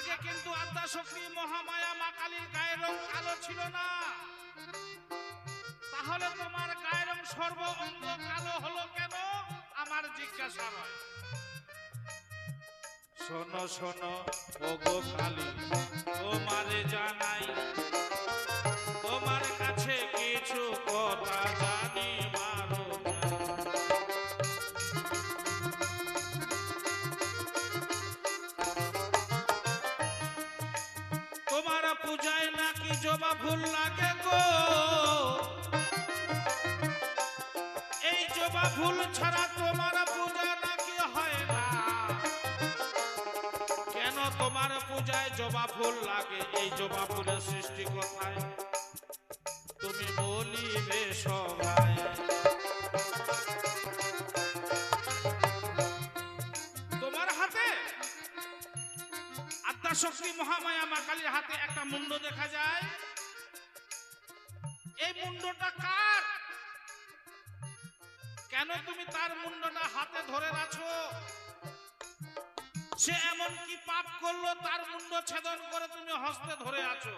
আগে কিন্তু আদ্যাশক্তি মহামায়া মা কালীর গায়ের রং কালো ছিল না, তাহলে তোমার গায়ের রং সর্ব অঙ্গ কালো হলো কেন আমার জিজ্ঞাসা হয়। শোনো শোনো ওগো কালী, তোমারে জানাই, তোমার কাছে কিছু কথা জানি মারো। তোমার পূজায় নাকি জবা ফুল লাগে গো, এই জবা ফুল ছাড়া তোমার পূজা নাকি হয় না। কেন তোমার পূজায় জবা ফুল লাগে, এই জবা ফুলের সৃষ্টি কোথায় তুমি বলিবে সবাই। তোমার হাতে আদ্যাশক্তি মহামায়া মা কালীর হাতে একটা মুন্ড দেখা যায়, এই মুন্ডটা কার? কেন তুমি তার মুন্ডটা হাতে ধরে আছো? সে এমন কি পাপ করলো তার মুন্ড ছেদন করে তুমি হস্তে ধরে আছো?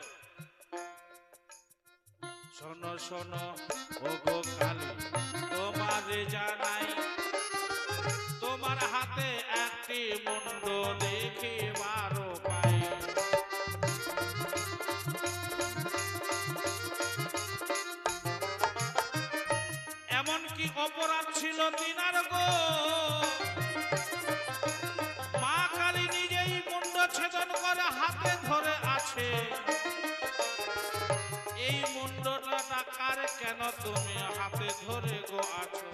শোনো শোনো ওগো কালী, তোমারে জানাই, তোমার হাতে একটি মুন্ড দেখিবারও পাই। এমন কি অপরাধ ছিল তিনার গো, মা কালী নিজেই মুন্ড ছেদন করে হাতে ধরে আছে। এই মুন্ডটা কার, কেন তুমি হাতে ধরে গো আছো?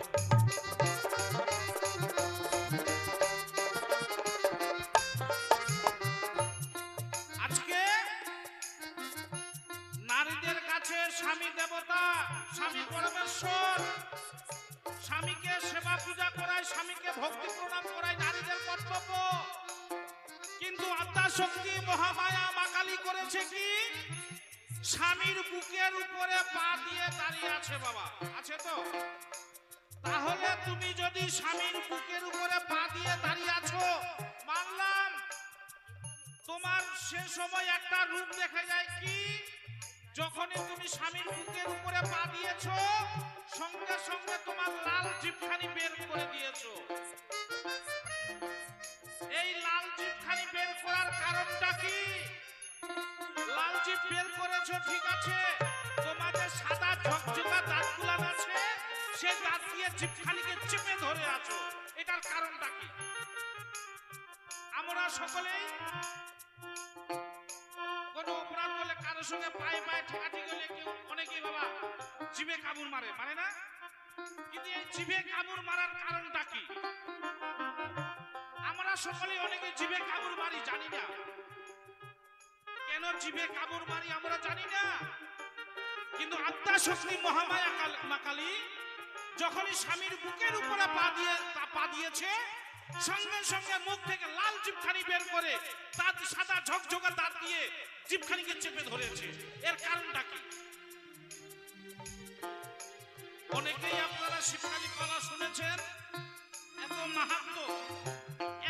আজকে নারীদের কাছে স্বামী দেবতা, স্বামী পরমেশ্বর, স্বামীকে সেবা পূজা করায়, স্বামীকে ভক্তি প্রণাম করায় নারীদের কর্তব্য। কিন্তু আদ্যাশক্তি মহামায়া মা কালী করেছে কি? স্বামীর বুকের উপরে পা দিয়ে দাঁড়িয়ে আছে। বাবা আছে তো? তাহলে তুমি যদি স্বামীর বুকের উপরে পা দিয়ে দাঁড়িয়ে আছো, মানলাম তোমার সে সময় একটা রূপ দেখা যায় কি, যখনই তুমি স্বামীর বুকের উপরে পা দিয়েছো, সঙ্গে সঙ্গে তোমার লাল জিভখানি বের করে দিয়েছো। এই লাল জিভখানি বের করার কারণটা কি? লাল জিভ বের করেছো ঠিক আছে, তোমাদের সাদা ঝকঝকা দাঁতগুলো আছে, সেই দাঁত দিয়ে জিভখানিকে চেপে ধরে আছো। এটার কারণটা কি? আমরা সকলেই কোন অপরাধ করলে কারোর সঙ্গে পায়ে পায়ে ঠেকাঠেকি গেলে কেউ অনেকেই বাবা জিভে কামড় মারে, মারে না? কিন্তু এই জিভে কামড় মারার কারণটা কি? আমরা সকলেই অনেকে জিভে কামড় মারি, জানি না কেন জিভে কামড় মারি, আমরা জানি না। কিন্তু আদ্যাশক্তি মহামায়া মা কালী যখনই স্বামীর বুকের উপরে পা দিয়েছে, সঙ্গে সঙ্গে মুখ থেকে লাল জিভখানি বের করে তার সাদা ঝকঝকা দাঁত দিয়ে জিভখানিকে চেপে ধরেছে। এর কারণটা কি? অনেকেই আপনারা শিবকালী পালা শুনেছেন, এত মাহাত্ম,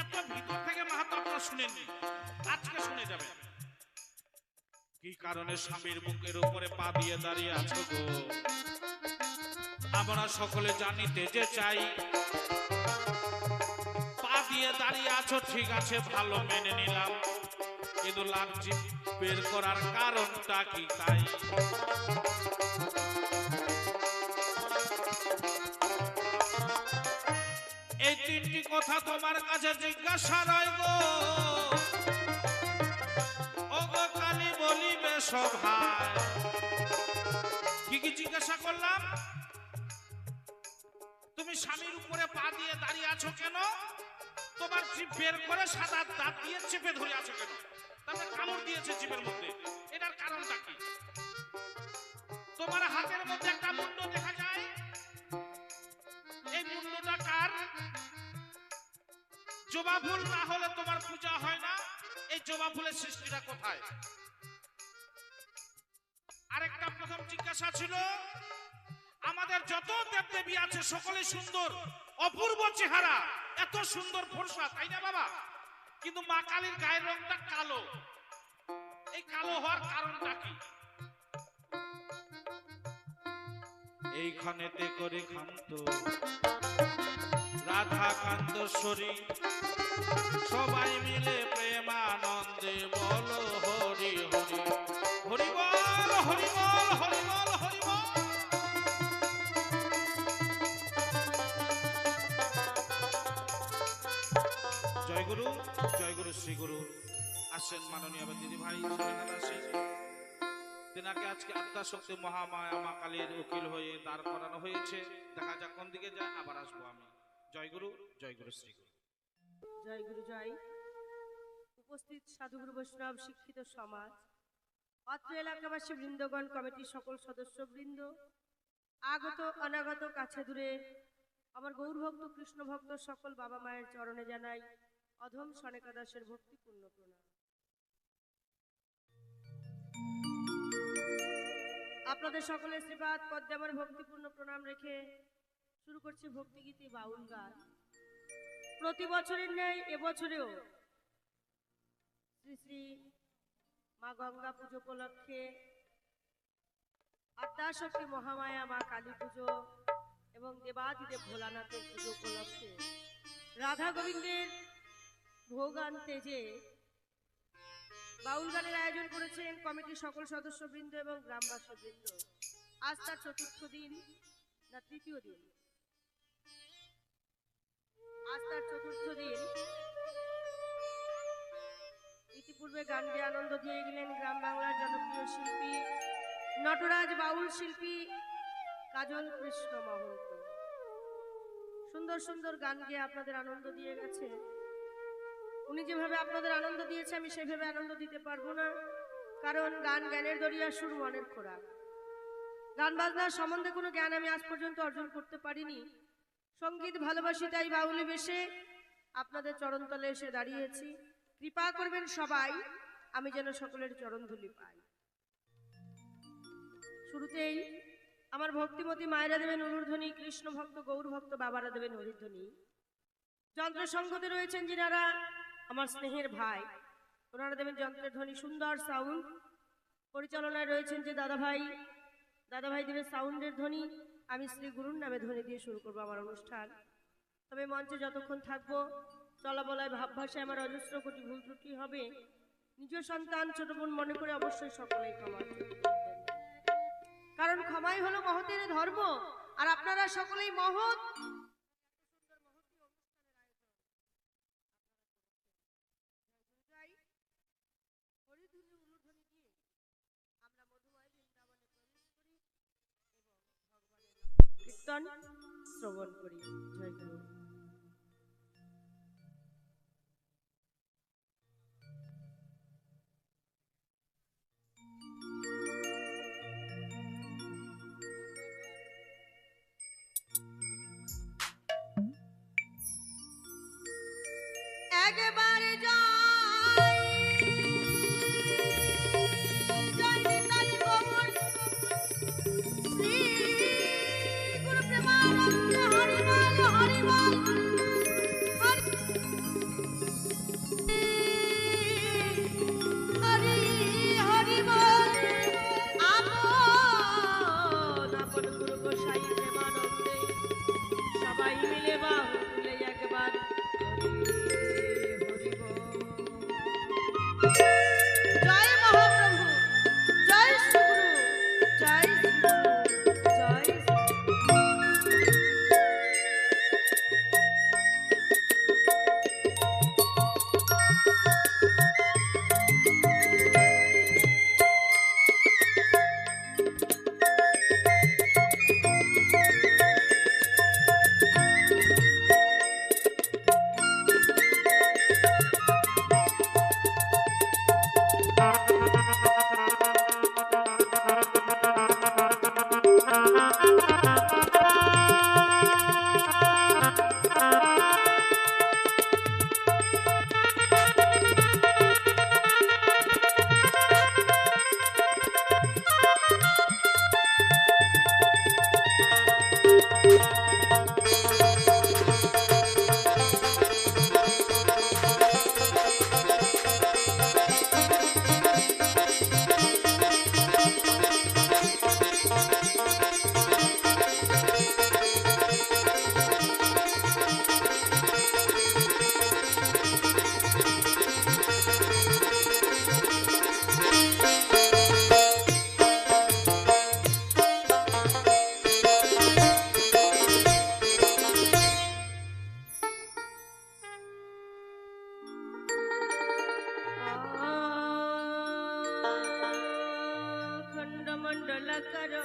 এত ভিতর থেকে মাহাত্ম আপনারা শুনেননি, আজকে শুনে যাবেন। কি কারণে স্বামীর বুকের উপরে পা দিয়ে দাঁড়িয়ে আছো গো? আমরা সকলে জানিতে যে চাই। পা দিয়ে দাঁড়িয়ে আছো ঠিক আছে, ভালো মেনে নিলাম, কিন্তু লাল জিভ বের করার কারণটা কি? তাই এই তিনটি কথা তোমার কাছে জিজ্ঞাসা রয় গো, ওগো কালী বলিবে সভায়। কি কি জিজ্ঞাসা করলাম? তুমি স্বামীর উপরে পা দিয়ে দাঁড়িয়ে আছো কেন? তোমার জিভ বের করে সাদা দাঁত দিয়ে চেপে ধরে আছো কেন? তারপরে কামড় দিয়েছে জিভের মধ্যে, এটার কারণটা কি? তোমার হাতের মধ্যে একটা মুন্ড দেখা যায়, এই মুন্ডটা কার? জবা ফুল না হলে তোমার পূজা হয় না। এই জবা ফুলের সৃষ্টিটা কোথায়? আরেকটা প্রথম জিজ্ঞাসা ছিল, আমাদের যত দেবদেবী আছে সকলে সুন্দর, অপূর্ব চেহারা, এত সুন্দর ফর্সা, তাই না বাবা? কিন্তু মা কালীর গায়ের রংটা কালো। এই কালো হওয়ার কারণটা কি? এইখানেতে করে খান্ত রাধা কান্তস্বরী, সবাই মিলে প্রেমানন্দে বলো হরি হরি, হরি বল হরি বল হরি বল হরি বল। জয় গুরু, জয় গুরু, শ্রী গুরু। আসেন মাননীয় দিদি ভাই আসেন। তেনাকে আজকে আদ্যাশক্তি মহামায়া মা কালীর উকিল হয়ে দাঁড় করানো হয়েছে। দেখা যাক কোন দিকে যায়, আবার আসবো আমি। জয় গুরু, জয় গুরু, শ্রী গুরু। জয় গুরু জয়। উপস্থিত সাধুগুরু বৈষ্ণব শিক্ষিত সমাজ, অত্র এলাকাবাসী বৃন্দগণ, কমিটির সকল সদস্য বৃন্দ, আগত অনাগত কাছে দূরে আমার গৌরভক্ত কৃষ্ণ ভক্ত সকল বাবা মায়ের চরণে জানাই অধম সনেকা দাসের ভক্তিপূর্ণ প্রণাম। আপনাদের সকলের শ্রীপাদ পদ্মে আমার ভক্তিপূর্ণ প্রণাম রেখে শুরু করছি ভক্তিগীতি বাউল গান। প্রতি বছরের ন্যায় এবছরেও শ্রী শ্রী মা গঙ্গা পুজো উপলক্ষে আদ্যাশক্তি মহামায়া মা কালী পুজো এবং দেবাদিদেব ভোলানাথের পুজো উপলক্ষে রাধা গোবিন্দের ভোগ আনতে যে বাউল গানের আয়োজন করেছেন কমিটির সকল সদস্যবৃন্দ এবং গ্রামবাসীবৃন্দ। আজ তার চতুর্থ দিন না তৃতীয় দিন? আজ তার চতুর্থ দিন। ইতিপূর্বে গান গেয়ে আনন্দ দিয়ে গেলেন গ্রাম বাংলার জনপ্রিয় শিল্পী নটরাজ বাউল শিল্পী কাজল কৃষ্ণ মহন্ত। সুন্দর সুন্দর গান গেয়ে আপনাদের আনন্দ দিয়ে গেছে। উনি যেভাবে আপনাদের আনন্দ দিয়েছে আমি সেভাবে আনন্দ দিতে পারবো না, কারণ গান জ্ঞানের দরিয়া, সুর মনের খোরাক। গান বাজনার সম্বন্ধে কোনো জ্ঞান আমি আজ পর্যন্ত অর্জন করতে পারিনি। সঙ্গীত ভালোবাসি, তাই বাউলি বেশে আপনাদের চরণতলে এসে দাঁড়িয়েছি। কৃপা করবেন সবাই আমি যেন সকলের চরণধুলি পাই। শুরুতেই আমার ভক্তিমতী মায়েরা দেবেন উলুধ্বনি, কৃষ্ণ ভক্ত গৌর ভক্ত বাবারা দেবেন হরিধ্বনি। যন্ত্র সংঘতে রয়েছেন যিনারা আমার স্নেহের ভাই, ওনারা দেবেন যন্ত্রের ধ্বনি, সুন্দর সাউন্ড। পরিচালনায় রয়েছেন যে দাদাভাই দেবেন সাউন্ডের ধ্বনি। আমি শ্রী গুরুর নামে ধ্বনি দিয়ে শুরু করবো আমার অনুষ্ঠান। তবে মঞ্চে যতক্ষণ থাকবো চলা বলায় ভাব ভাষায় আমার অজস্র কোটি ভুল ত্রুটি হবে। নিজ সন্তান ছোট বোন মনে করে অবশ্যই সকলেই ক্ষমা করবেন, কারণ ক্ষমাই হলো মহতের ধর্ম। আর আপনারা সকলেই মহৎ। কীর্তন শ্রবণ করি। জয় গুরু। একবার সবাই মিলে বাহু তুলে একবার জয় মহাপ্রভু, জয় শ্রীগুরু, জয় শ্রীগুরু, জয় মঙ্গল করো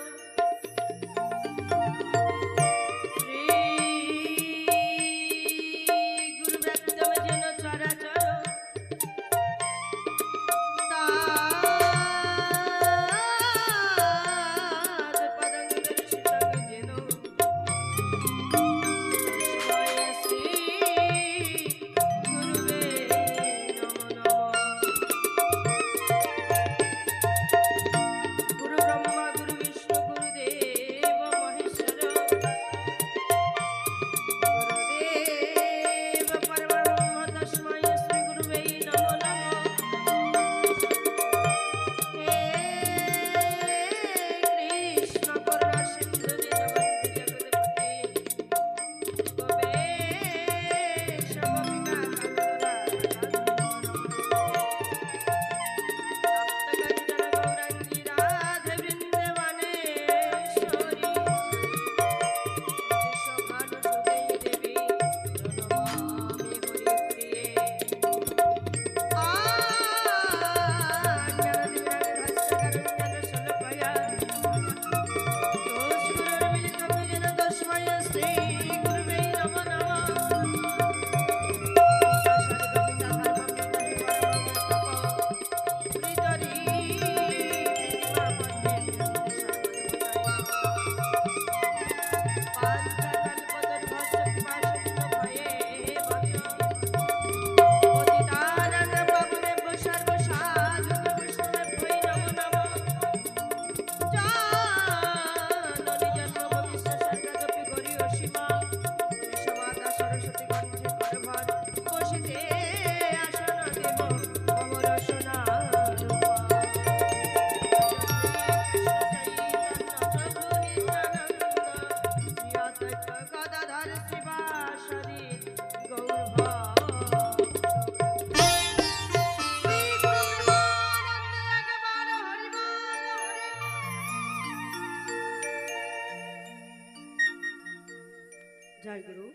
জয় গুরু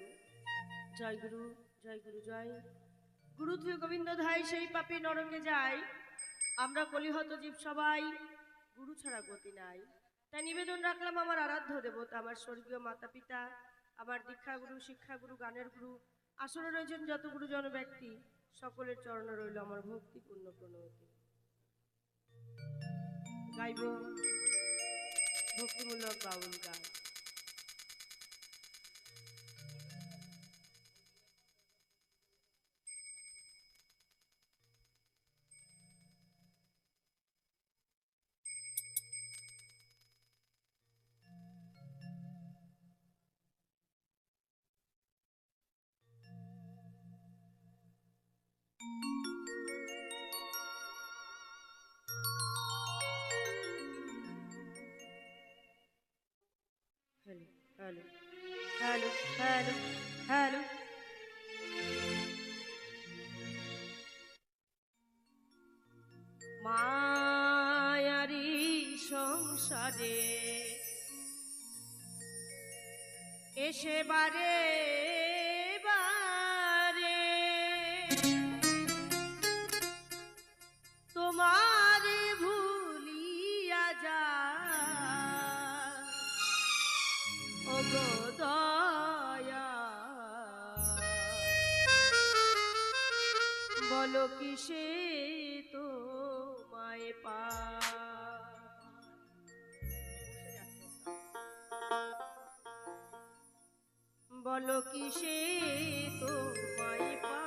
জয় গুরু জয় গুরু জয় গুরু তুই গোবিন্দ ধাই সেই পাপী নরকে যায় আমরা কলিহত জীব সবাই গুরু ছাড়া গতি নাই তাই নিবেদন রাখলাম আমার আরাধ্য দেবতা আমার স্বর্গীয় মাতা পিতা আমার দীক্ষা গুরু শিক্ষা গুরু গানের গুরু আসলে রয়েছেন যত গুরুজন ব্যক্তি সকলের চরণে রইল আমার ভক্তিপূর্ণ প্রণতি গাইব ভক্তিমূলক বাউল গান Hello, hello, hello, hello. মায়ারি সংসারে এসে বারে বারে তোমারে ভুলিয়া যা দয়া বলো কিসে তোমায় পা বলো কিসে তোমায় পা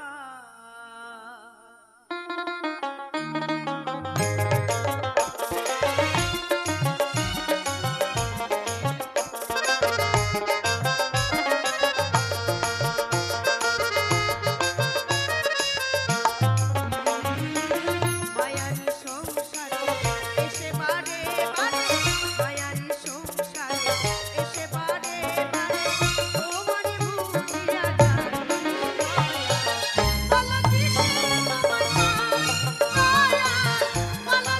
বলো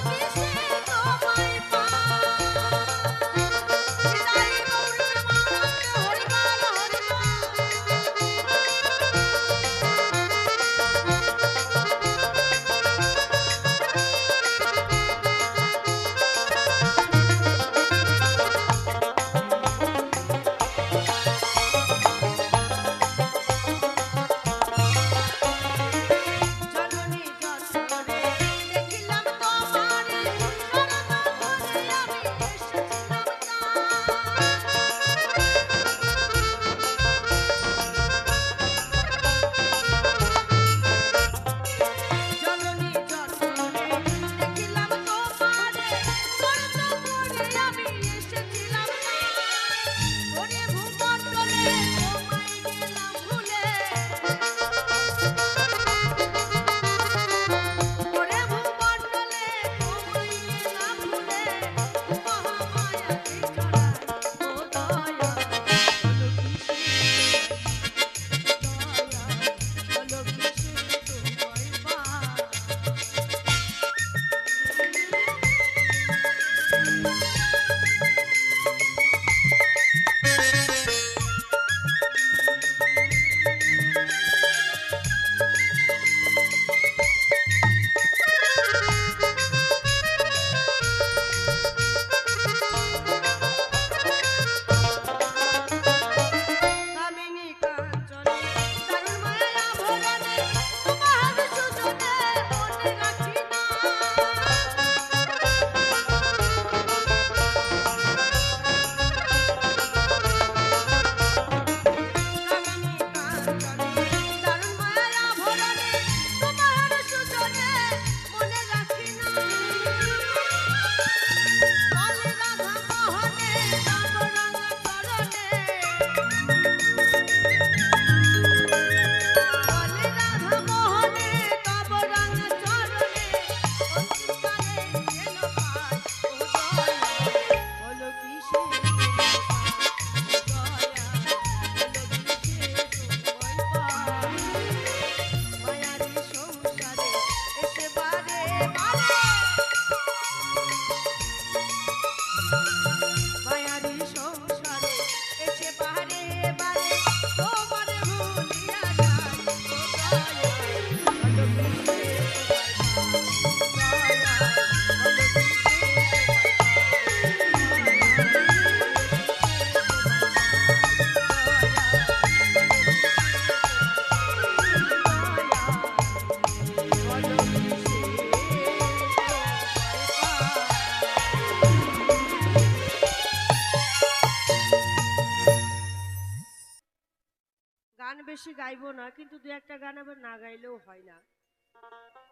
বেশি গাইবো না, কিন্তু দু একটা গান আবার না গাইলেও হয় না।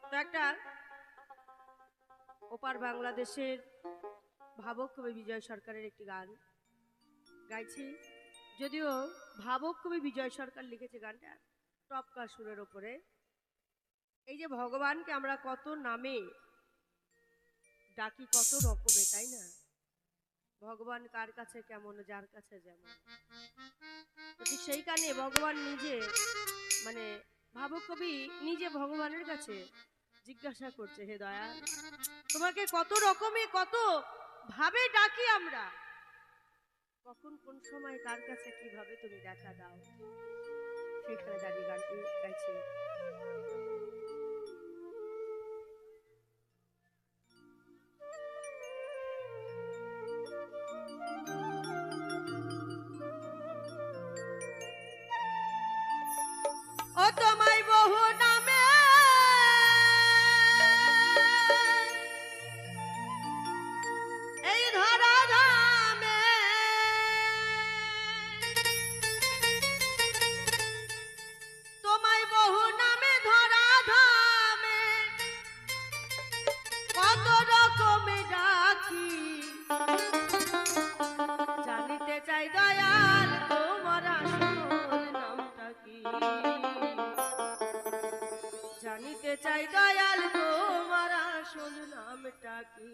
তো একটা ওপার বাংলাদেশের ভাবক কবি বিজয় সরকারের একটি গান গাইছি। যদিও ভাবক কবি বিজয় সরকার লিখেছে গানটা টপকা সুরের ওপরে। এই যে ভগবানকে আমরা কত নামে ডাকি, কত রকমে, তাই না? ভগবান কার কাছে কেমন, যার কাছে যেমন। ঠিক সেই কারণে ভগবান নিজে, মানে ভাবক কবি নিজে ভগবানের কাছে জিজ্ঞাসা করছে, হে দয়া, তোমাকে কত রকমে কত ভাবে ডাকি আমরা, কখন কোন সময় কার কাছে কিভাবে তুমি দেখা দাও। সেখানে দাঁড়িয়ে গানটি গাইছে। ও তোমায় বহু নামে এই ধরা ধামে তোমায় বহু নামে ধরা ধামে কত রকমে ডাকি, জানিতে চাই দয়াল তোমার আসল নামটা কি, জানিতে চাই দয়াল তোমার আসল নামটা কি।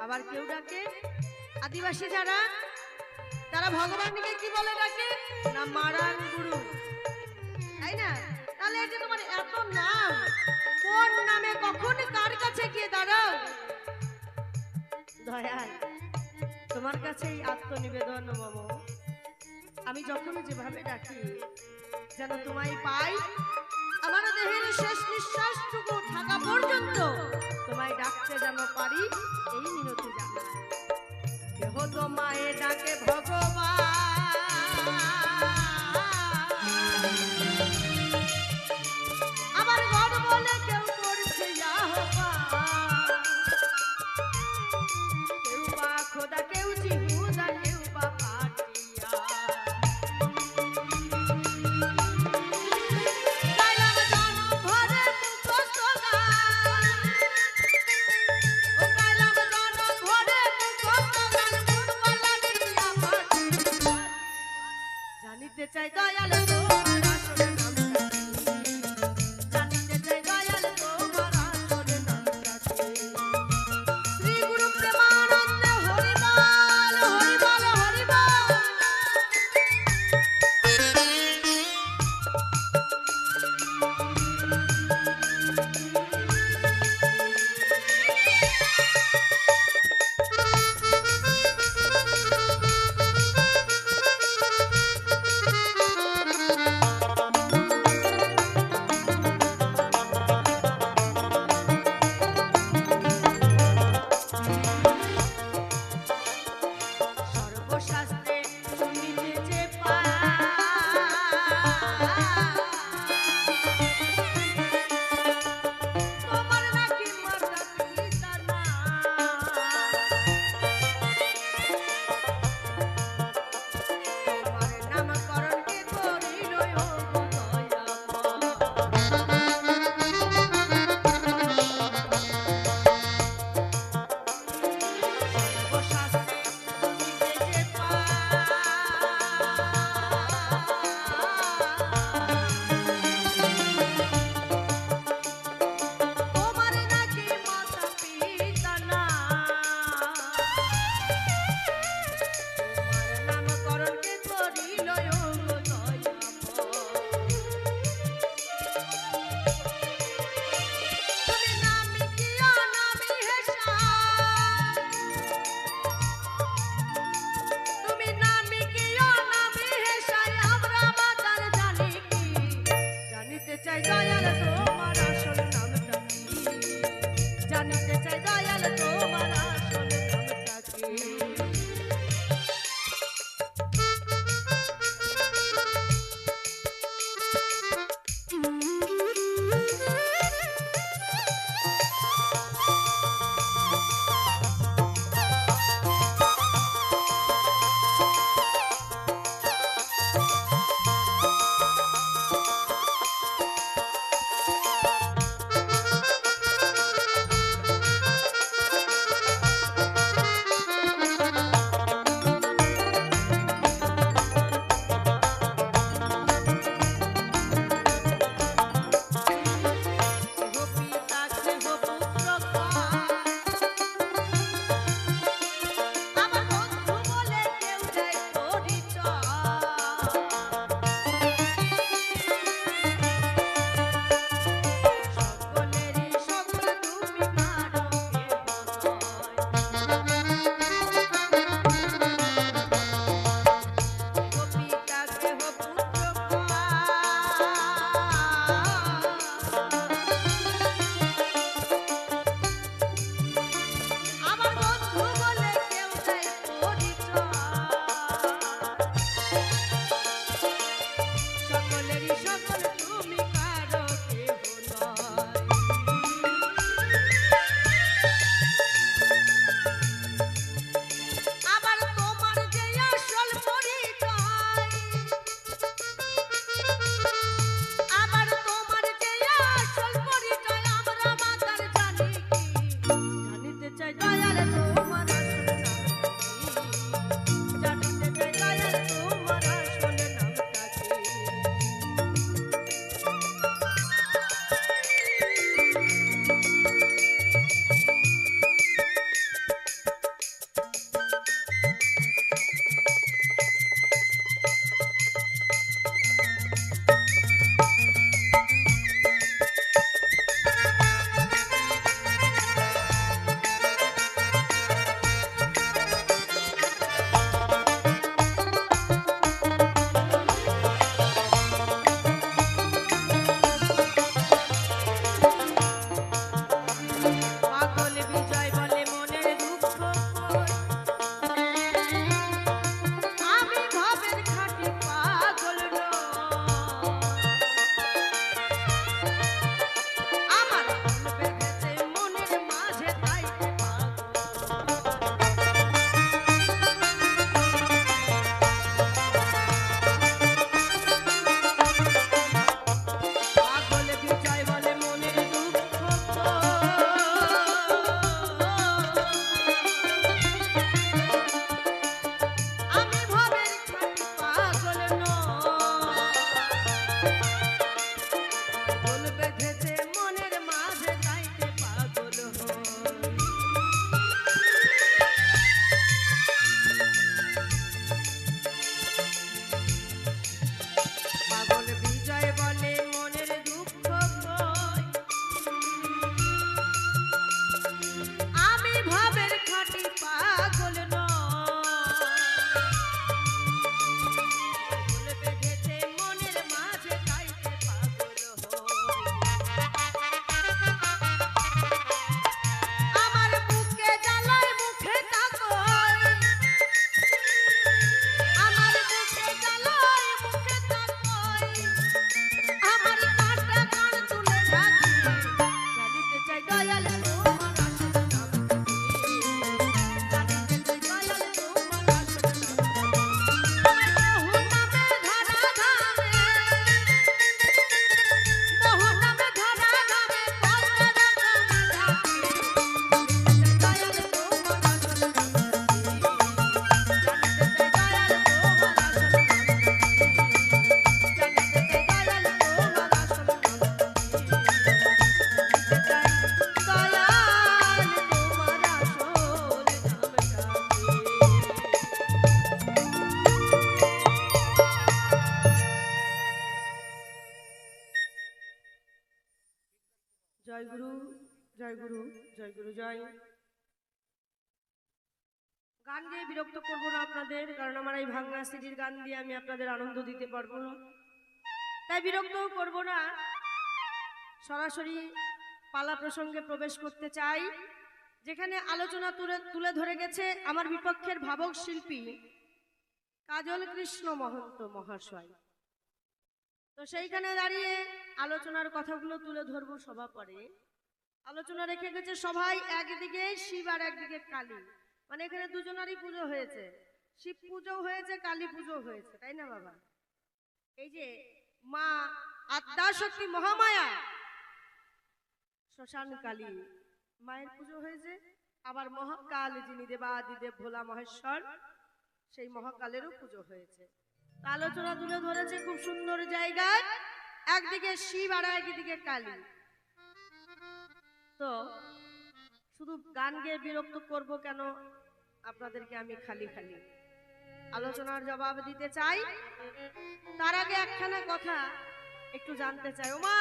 আবার কেউ ডাকে আদিবাসী যারা, তারা ভগবানকে কি বলে ডাকে না, মারান গুরু, তাই না? তাহলে এই যে তোমার এত নাম, কোন নামে কখন কার কাছে গিয়ে দাঁড়াও? দয়াল তোমার কাছেই আত্মনিবেদন মম। আমি যখন যেভাবে ডাকি যেন তোমায় পাই, আমার দেহের শেষ নিঃশ্বাসটুকু থাকা পর্যন্ত তোমায় ডাকতে যেন পারি, এই মিনতি জানাই। কেহ তোমায় ডাকে ভগবান, আবার ঘর বলে কেউ করছে আহ্বান, কেউ বা খোদা, কেউ জিহুদা, কেউ বা পাটিয়া। চাই দয়াল তোমার আসল নামটা কি, জানিতে চাই দয়াল তোমার আসল নামটা কি। জয় গুরু, জয় গুরু, জয় গুরু, জয়। গান গেয়ে বিরক্ত করবো না আপনাদের, কারণ আমার এই ভাঙা সিডির গান দিয়ে আমি আপনাদের আনন্দ দিতে পারবো না, তাই বিরক্তও করবো না। সরাসরি পালা প্রসঙ্গে প্রবেশ করতে চাই, যেখানে আলোচনা তুলে ধরে গেছে আমার বিপক্ষের ভাবক শিল্পী কাজল কৃষ্ণ মহন্ত মহাশয়। তো সেইখানে দাঁড়িয়ে আলোচনার কথাগুলো তুলে ধরবো। সভা পরে আলোচনা রেখে গেছে সবাই একদিকে শিব আর একদিকে কালী, মানে এখানে দুজনারই পুজো হয়েছে, শিব পুজো হয়েছে, কালী পুজো হয়েছে, তাই না বাবা? এই যে মা আদ্যা শক্তি মহামায়া শ্মশান কালী মায়ের পুজো হয়েছে, আবার মহাকাল যিনি দেবাদিদেব ভোলা মহেশ্বর সেই মহাকালেরও পুজো হয়েছে। আলোচনা তুলে ধরেছে খুব সুন্দর জায়গায়, একদিকে শিব আর একদিকে কালী। তো শুধু গান গেয়ে বিরক্ত করব কেন আপনাদেরকে? আমি খালি খালি আলোচনার জবাব দিতে চাই। তার আগে একখানা কথা একটু জানতে চাই। ওমা,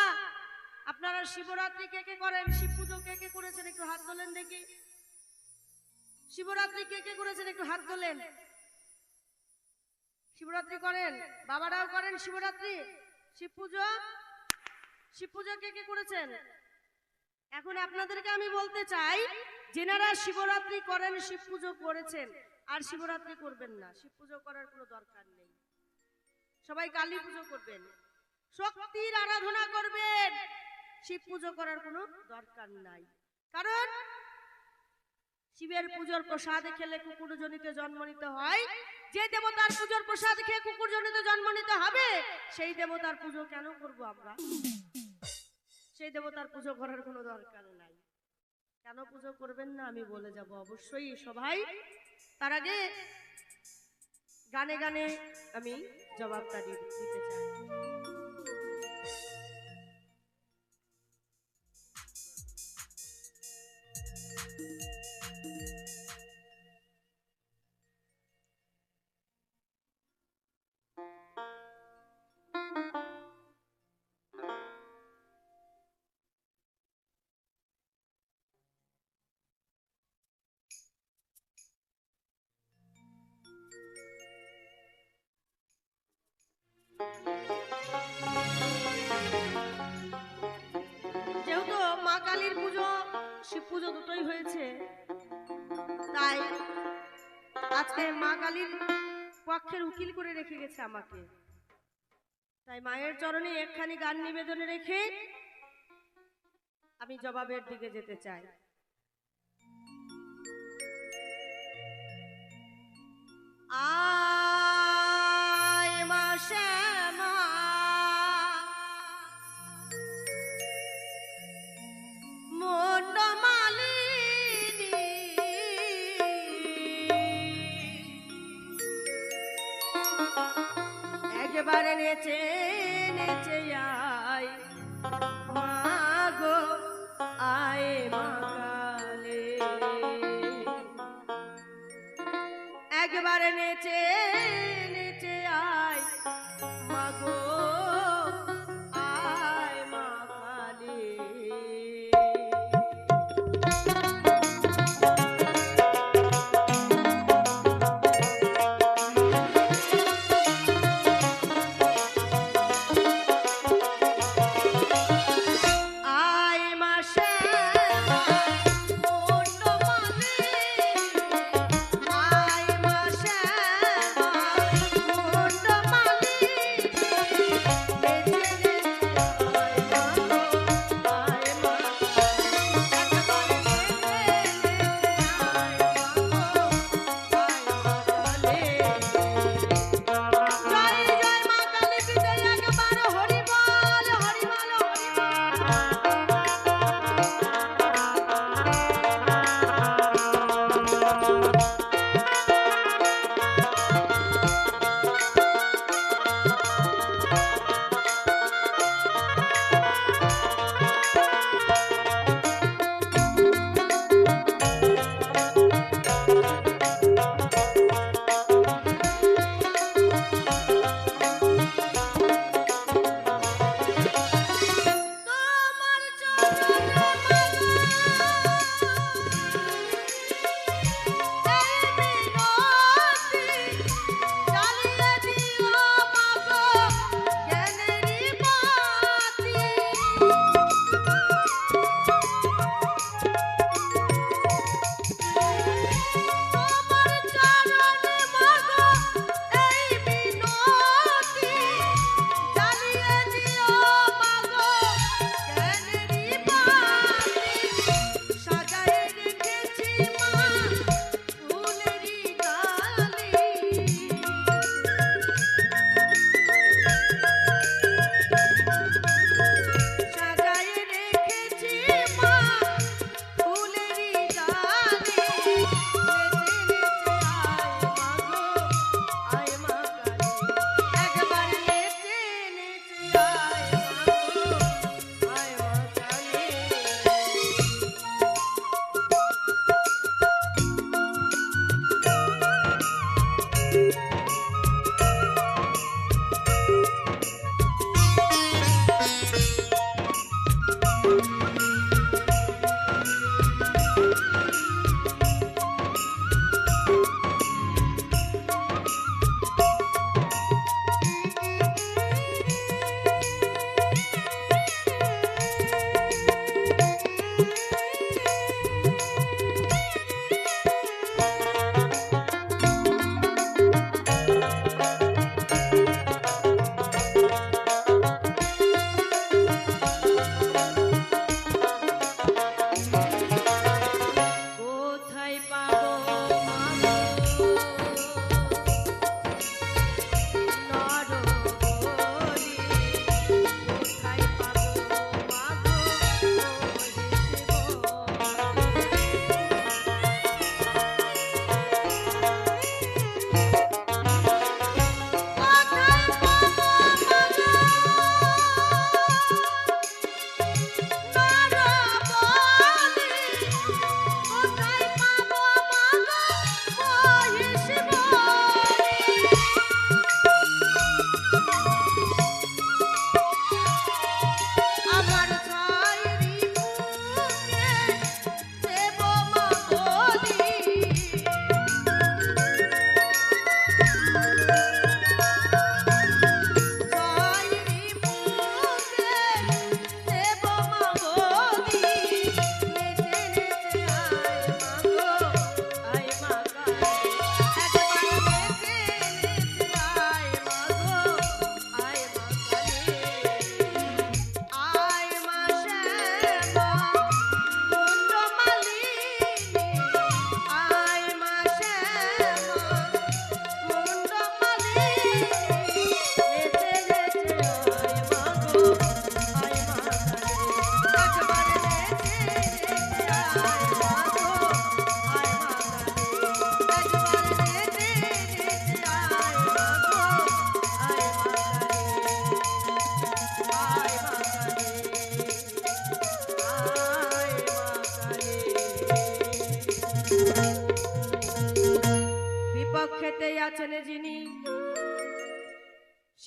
আপনারা শিবরাত্রি কে কে করেন? শিব পুজো কে কে করেছেন? একটু হাত তোলেন দেখি। শিবরাত্রি কে কে করেছেন? একটু হাত তোলেন। শিবরাত্রি করেন? বাবারাও করেন শিবরাত্রি? শিব পুজো কে কে করেছেন? এখন আপনাদেরকে আমি বলতে চাই, যেনারা শিবরাত্রি করেন, শিব পুজো করেছেন, আর শিবরাত্রি করবেন না, শিব পুজো করার কোনো দরকার নেই। সবাই কালী পুজো করবেন, শক্তির আরাধনা করবেন, শিব পুজো করার কোনো দরকার নাই। কারণ শিবের পুজোর প্রসাদ খেলে কুকুরজনিতে জন্ম নিতে হয়। যে দেবতার পুজোর প্রসাদ খেয়ে কুকুরজনিতে জন্ম নিতে হবে, সেই দেবতার পুজো কেন করব আমরা? সেই দেবতার পুজো করার কোনো দরকার নাই। কেন পুজো করবেন না আমি বলে যাব অবশ্যই সবাই। তার আগে গানে গানে আমি জবাবটা দিতে চাই। যেহেতু মা কালীর পুজো শিব পুজো দুটোই হয়েছে, তাই আজকে মা কালীর পক্ষের উকিল করে রেখে গেছে আমাকে। তাই মায়ের চরণে একখানি গান নিবেদনে রেখে আমি জবাবের দিকে যেতে চাই। আয় মা শ্যামা, মুন্ড মালিনী, একবারে নেচে নেচে আয় মা গো, আয় মা কালী, একবারে নেচে নেচে আয় মা গো, আয় মা কালী। আয় মা শ্যামা, মুন্ড মালিনী, আয় মা শ্যামা, মুন্ড মালিনী, নেচে নেচে আয় মা গো, আয় মা কালী, একবারে নেচে নেচে আয় মা গো, আয় মা কালী। জয় জয় মা কালী পিঠে একবার হরি বল, হরি বল, হরি বল। তোমার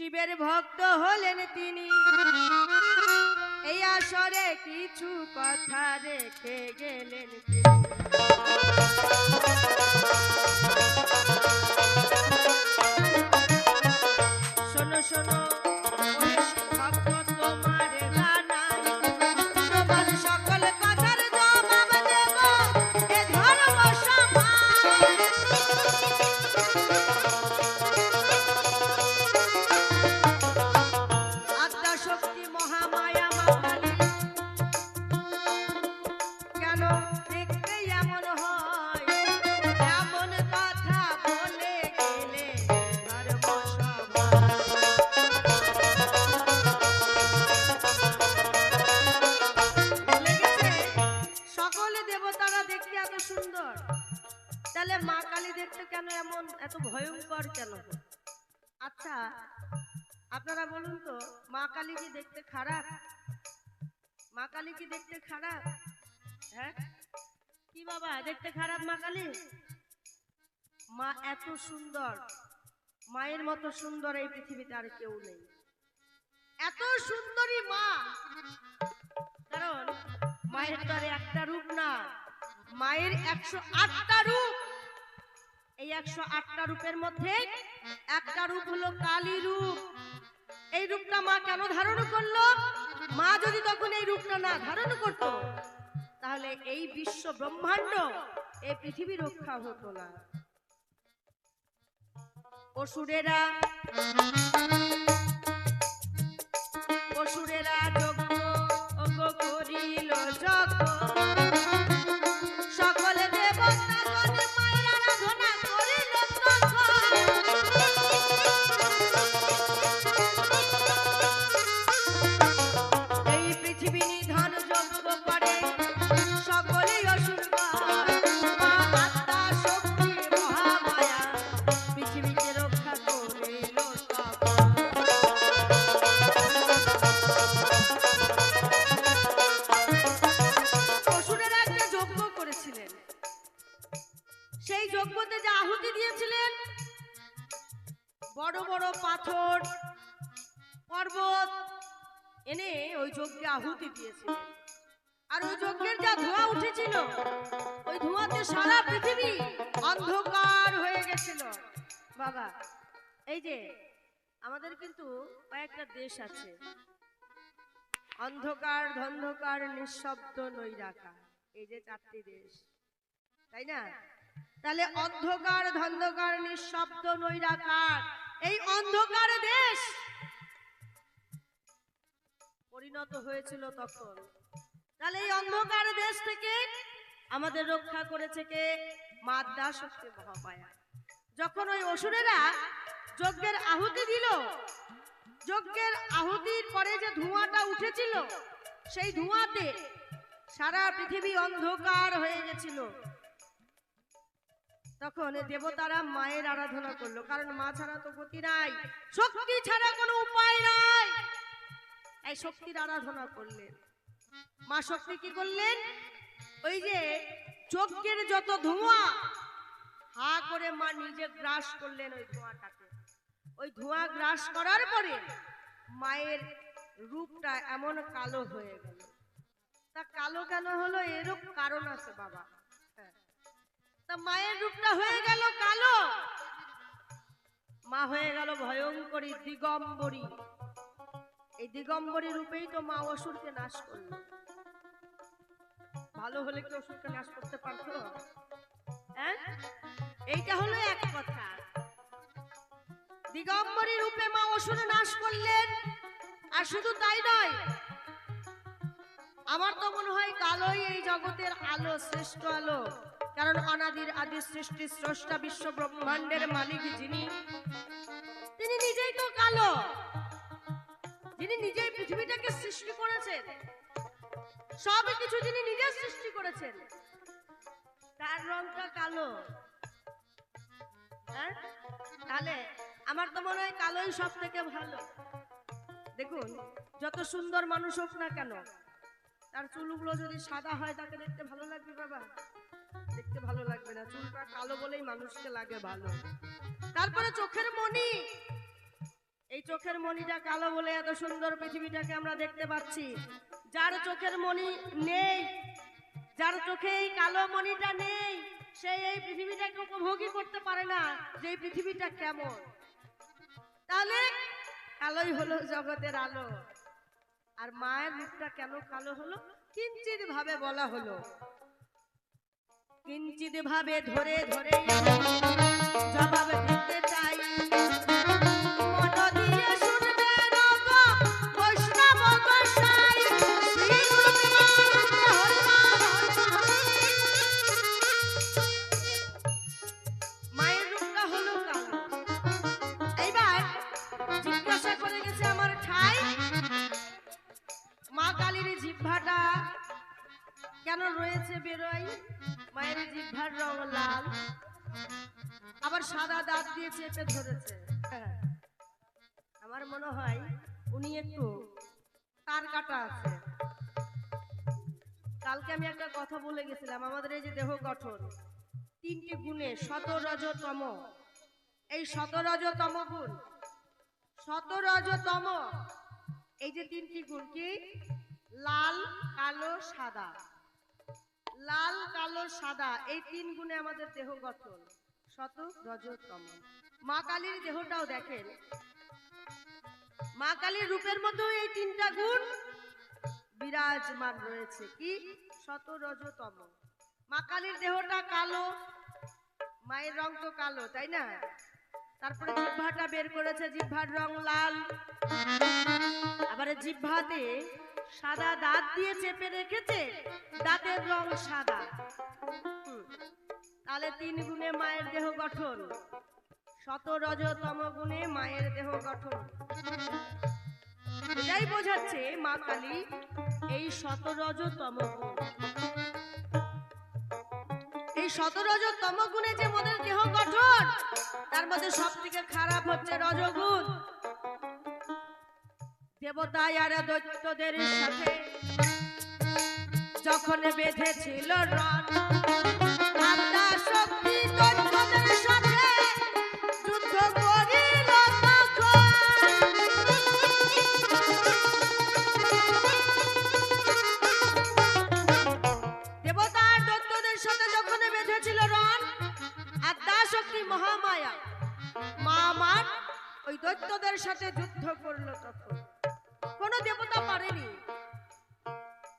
শিবের ভক্ত হলেন তিনি, এই আসরে কিছু কথা রেখে গেলেন তিনি। শোনো শোনো ওহে শিব ভক্ত তোমার জানাই, তোমার সকল কথার জবাব দেব এ ধর্ম সভায়। আদ্যা শক্তি মহামায়া মা কালী, কেন দেখতে এমন হয়, এমন কথা বলে গেলে ধর্মসভায়। বলে গেছে সকলে দেবতারা দেখতে এত সুন্দর, তাহলে মা কালী দেখতে কেন এমন এত ভয়ঙ্কর কেন? আচ্ছা আপনারা বলুন তো, মা কালী কি দেখতে খারাপ? মা কালী কি দেখতে খারাপ? হ্যাঁ কি বাবা, দেখতে খারাপ মা কালী? মা এত সুন্দর, মায়ের মতো সুন্দর এই পৃথিবীতে আর কেউ নেই। এত সুন্দরী মা, কারণ মায়ের তো আর একটা রূপ না, মায়ের 108টা রূপ। এই 108টা রূপের মধ্যে একটা রূপ হলো কালী রূপ। এই রূপটা মা কেন ধারণ করলো? মা যদি তখন এই রূপটা না ধারণ করত, তাহলে এই বিশ্ব ব্রহ্মাণ্ড, এই পৃথিবী রক্ষা হতো না। অসুরেরা যজ্ঞ করিল যখন, সকল দেবতাগণ মায়ের আরাধনা করিল তখন। এই পৃথিবী নিধন যজ্ঞ করে সকলেই অসুন্দর, মা আত্মা শক্তি মহামায়া পৃথিবীকে রক্ষা করিল তখন। অসুরেরা একটা যজ্ঞ করেছিলেন, সেই যজ্ঞতে যে আহুতি দিয়েছিলেন, বড় বড় পাথর পর্বত এনে ওই যজ্ঞে আহুতি দিয়েছিলেন। আর ওই যজ্ঞের যা ধোঁয়া উঠেছিল, ওই ধোঁয়াতে সারা পৃথিবী অন্ধকার হয়ে গেছিল। বাবা এই যে আমাদের কিন্তু কয়েকটা দেশ আছে, অন্ধকার ধন্ধকার নিঃশব্দ নৈরাকার, এই যে 4টি দেশ, তাই না? তাহলে অন্ধকার ধন্ধকার নিঃশব্দ নৈরাকার, এই অন্ধকার দেশ পরিণত হয়েছিল তখন। তাহলে এই অন্ধকার দেশ থেকে আমাদের রক্ষা করেছে কে? মা আদ্যা শক্তি মহামায়া। যখন ওই অসুরেরা যজ্ঞের আহুতি দিল, যজ্ঞের আহুতির পরে যে ধোঁয়াটা উঠেছিল, সেই ধোঁয়াতে সারা পৃথিবী অন্ধকার হয়ে গেছিল। তখন দেবতারা মায়ের আরাধনা করলো, কারণ মা ছাড়া তো গতি নাই, শক্তি ছাড়া কোনো উপায় নাই। এই শক্তির আরাধনা করলেন। মা শক্তি কি করলেন? ওই যে যজ্ঞের যত ধোঁয়া, হা করে মা নিজে গ্রাস করলেন ওই ধোঁয়াটাকে। ওই ধোঁয়া গ্রাস করার পরে মায়ের রূপটা এমন কালো হয়ে গেল। তা কালো কেন হলো? এরূপ কারণ আছে বাবা। তা মায়ের রূপটা হয়ে গেল কালো, মা হয়ে গেল ভয়ঙ্করী দিগম্বরী। এই দিগম্বরী রূপেই তো মা অসুরকে নাশ করলো। ভালো হলে কি অসুরকে নাশ করতে পারতো? হ্যাঁ, এইটা হলো এক কথা। দিগম্বরী রূপে মা অসুর নাশ করলেন। আর শুধু তাই নয়, আমার তো মনে হয় কালোই এই জগতের আলো, শ্রেষ্ঠ আলো। কারণ অনাদির আদি সৃষ্টি স্রষ্টা বিশ্ব ব্রহ্মাণ্ডের মালিক যিনি, তিনি নিজেই তো কালো, যিনি নিজেই পৃথিবীটাকে সৃষ্টি করেছেন, সব কিছু যিনি নিজে সৃষ্টি করেছেন, তার রংটা কালো। হ্যাঁ, তাহলে আমার তো মনে হয় কালোই সব থেকে ভালো। দেখুন, যত সুন্দর মানুষ হোক না কেন, তার চুলগুলো যদি সাদা হয়, তাকে দেখতে ভালো লাগবে বাবা? দেখতে ভালো লাগবে না। চুলটা কালো বলেই মানুষকে লাগে ভালো। তারপরে চোখের মণি, এই চোখের মণিটা কালো বলে এত সুন্দর পৃথিবীটাকে আমরা দেখতে পাচ্ছি। যার চোখের মণি নেই, যার চোখে এই কালো মণিটা নেই, সে এই পৃথিবীটাকে উপভোগই করতে পারে না যে এই পৃথিবীটা কেমন। তাহলে কালোই হলো জগতের আলো। আর মায়ের মুখটা কেন কালো হলো? কিঞ্চিত ভাবে বলা হলো, কিঞ্চিত ভাবে ধরে ধরে জবাব দিতে চাই। মন দিয়ে শুনবে রগো বৈষ্ণব গোসাই, শ্রী গোবিন্দ মায়ের রূপটা হলো কালো। এইবার জিজ্ঞাসা করে গেছে আমার ঠাই, মা কালীর জিহ্বাটা কেন রয়েছে বেরোয়? মায়ের জিহ্বার রং লাল, আবার সাদা দাঁত দিয়ে চেপে ধরেছে। আমার মনে হয় উনি একটু তার কাটা আছে। কালকে আমি একটা কথা বলে গেছিলাম, আমাদের এই যে দেহ গঠন 3টি গুণে শতরজতম, এই শতরজতম গুণ, শতরজতম এই যে 3টি গুণ কি? লাল, কালো, সাদা। লাল, কালো, সাদা এই 3 গুণে আমাদের দেহ গঠন শতরজতম। মা কালীর দেহটাও দেখেন, মা কালীর রূপের মধ্যেও এই 3টা গুণ বিরাজমান রয়েছে। কি? শতরজতম। মা কালীর দেহটা কালো, মায়ের রং তো কালো, তাই না? তারপরে জিহ্বাটা বের করেছে, জিহ্বার রং লাল, আবার জিহ্বাতে সাদা দাঁত দিয়ে চেপে রেখেছে, দাঁতের রং সাদা। তাহলে 3 গুণে মায়ের দেহ গঠন, শতরজতম গুণে মায়ের দেহ গঠন। এটাই বোঝাচ্ছে মা কালী এই শতরজতম গুণ। এই শতরজতম গুণে যে মনের দেহ গঠন, তার মধ্যে সবথেকে খারাপ হচ্ছে রজগুণ। দেবতা আর দৈত্যদের সাথে যখন বেঁধেছিল রণ, আত্মা শক্তি দৈত্যদের সাথে যুদ্ধ করিল তখন। দেবতা আর দৈত্যদের সাথে যখন বেঁধেছিল রণ, আত্মা শক্তি মহামায়া মা আমার ওই দৈত্যদের সাথে যুদ্ধ করলো তখন। কোন দেবতা পারেনি,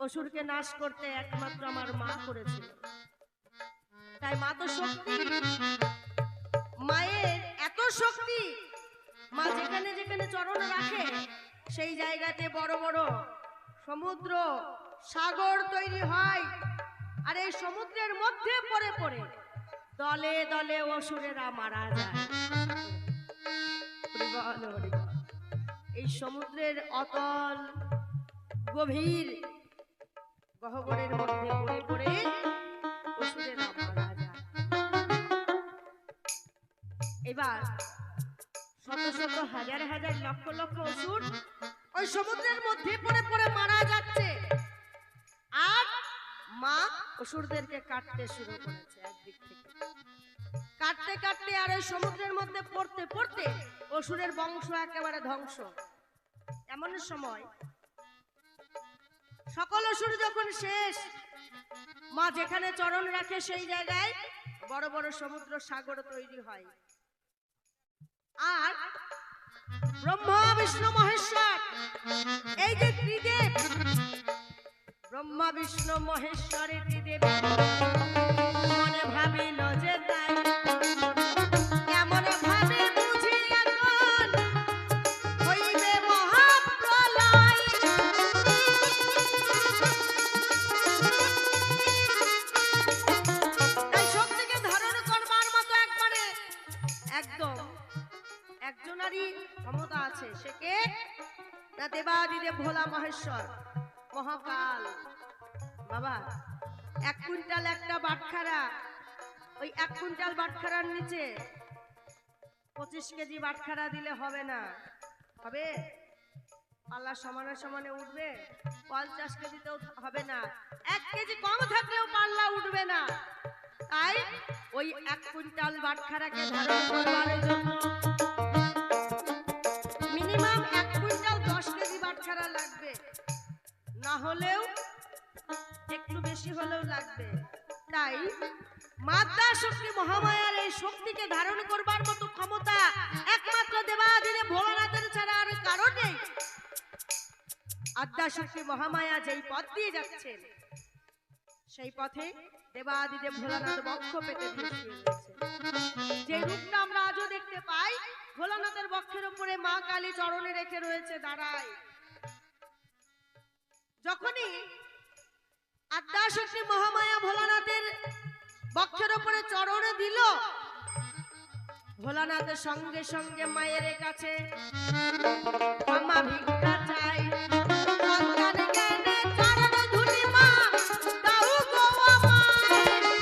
অসুরকে নাশ করতে একমাত্র আমার মা করেছিল। তাই মা তো শক্তি, মায়ের এত শক্তি, মা যেখানে যেখানে চরণ রাখে সেই জায়গাতে বড় বড় সমুদ্র, সাগর তৈরি হয়। আর এই সমুদ্রের মধ্যে পড়ে পড়ে দলে দলে অসুরেরা মারা যায়। এই সমুদ্রের অতল গভীর গহ্বরের মধ্যে পড়ে পড়ে অসুরেরা মারা যায়। এবার শত শত হাজার হাজার লক্ষ লক্ষ অসুর ওই সমুদ্রের মধ্যে পড়ে পড়ে মারা যাচ্ছে। আর মা অসুরদেরকে কাটতে শুরু করেছে একদিক থেকে, কাটতে কাটতে আর ওই সমুদ্রের মধ্যে পড়তে পড়তে অসুরের বংশ একেবারে ধ্বংস। এমন সময় সকল অসুর যখন শেষ, মা যেখানে চরণ রাখে সেই জায়গায় বড় বড় সমুদ্র সাগর তৈরি হয়। আর ব্রহ্মা বিষ্ণু মহেশ্বর এই যে ত্রিদেব, ব্রহ্মা বিষ্ণু মহেশ্বরের ত্রিদেব মনে ভাবিল যে তাই এমন ভাবে বুঝি এখন হইবে মহাপ্রলয়। তাই শক্তিকে ধারণ করবার মতো একবারে একদম একজনারই ক্ষমতা আছে। সে কে? না দেবাদিদেব ভোলা মহেশ্বর মহাকাল। বাবা 1 কুইন্টাল একটা বাটখারা, ওই 1 কুইন্টাল বাটখারার নিচে 25 কেজি বাটখারা দিলে হবে না। হবে? পাল্লা সমানে সমানে উঠবে? 50 কেজিতেও হবে না। 1 কেজি কম থাকলেও পাল্লা উঠবে না। তাই ওই 1 কুইন্টাল বাটখারাকে ধারণ করবার জন্য একটু বেশি হলেও লাগবে। তাই মাতা শক্তি মহামায়ার এই শক্তিকে ধারণ করবার মতো ক্ষমতা একমাত্র দেবাদিদেব ভোলানাথের ছাড়া আর কারণ নেই। আদ্যা শক্তি মহামায়া যেই পথ দিয়ে যাচ্ছেন সেই পথে দেবাদিদেব ভোলানাথ বক্ষ পেতে বসিয়ে রয়েছে। যে রূপটা আমরা আজও দেখতে পাই, ভোলানাথের বক্ষের উপরে মা কালী চরণে রেখে রয়েছে দাঁড়ায়। যখনই আদ্যা শক্তি মহামায়া ভোলানাথের বক্ষের উপরে চরণ দিল, ভোলানাথের সঙ্গে সঙ্গে মায়ের কাছে ক্ষমা ভিক্ষা চাই। সন্তান জ্ঞানে চরণ ধুলি মা, দাও গো আমায়।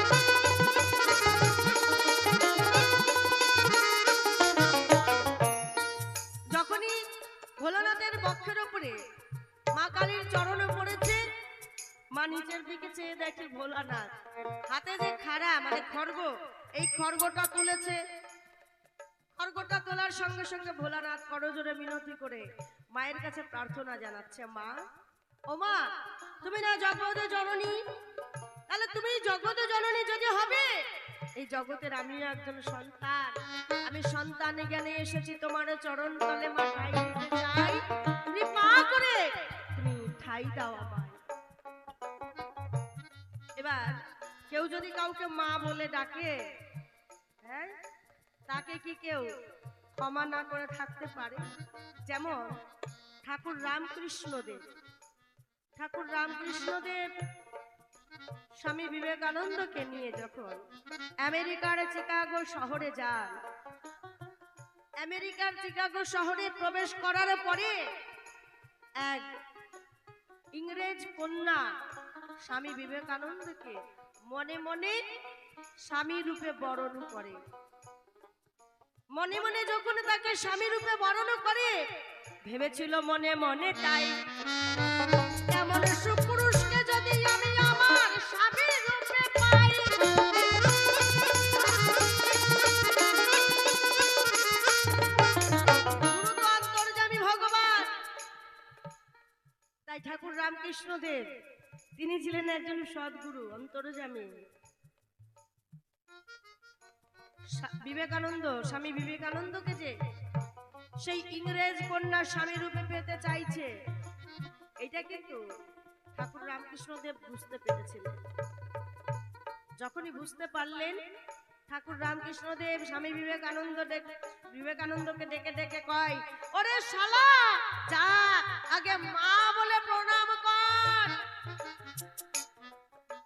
যখনই ভোলানাথের বক্ষের উপরে মা কালীর চরণে পড়েছে, মা নিচের দিকে চেয়ে দেখে ভোলানাথ হাতে যে খাড়া মানে খড়গ, এই খড়গটা তুলেছে। খড়গটা তোলার সঙ্গে সঙ্গে ভোলানাথ করজোড়ে মিনতি করে মায়ের কাছে প্রার্থনা জানাচ্ছে, মা ও মা, তুমি না জগৎ জননী, তাহলে তুমি জগৎ জননী যদি হবে, এই জগতের আমিও একজন সন্তান। আমি সন্তান জ্ঞানে এসেছি তোমার চরণ তলে, মা ঠাই দিতে চাই। কৃপা করে তুমি ঠাই দাও আমায়। এবার কেউ যদি কাউকে মা বলে ডাকে, হ্যাঁ, তাকে কি কেউ ক্ষমা না করে থাকতে পারে? যেমন ঠাকুর রামকৃষ্ণদেব, ঠাকুর রামকৃষ্ণদেব স্বামী বিবেকানন্দকে নিয়ে যখন আমেরিকার চিকাগো শহরে যান, আমেরিকার চিকাগো শহরে প্রবেশ করার পরে এক ইংরেজ কন্যা স্বামী বিবেকানন্দকে মনে মনে স্বামী রূপে বরণ করে। মনে মনে যখন তাকে স্বামী রূপে বরণ করে, ভেবেছিল মনে মনে তাই, এমন সুপুরুষকে যদি আমি আমার স্বামী রূপে পাই, গুরু তো অন্তর্যামী ভগবান। তাই ঠাকুর রামকৃষ্ণদেব তিনি ছিলেন একজন সদ্গুরু, অন্তর্যামী। বিবেকানন্দ, স্বামী বিবেকানন্দকে যে সেই ইংরেজ কন্যা স্বামী রূপে পেতে চাইছে, এটা কিন্তু ঠাকুর রামকৃষ্ণদেব বুঝতে পেরেছিলেন। যখনই বুঝতে পারলেন, ঠাকুর রামকৃষ্ণদেব স্বামী বিবেকানন্দকে ডেকে ডেকে কয়, ওরে শালা, যা আগে মা বলে প্রণাম কর।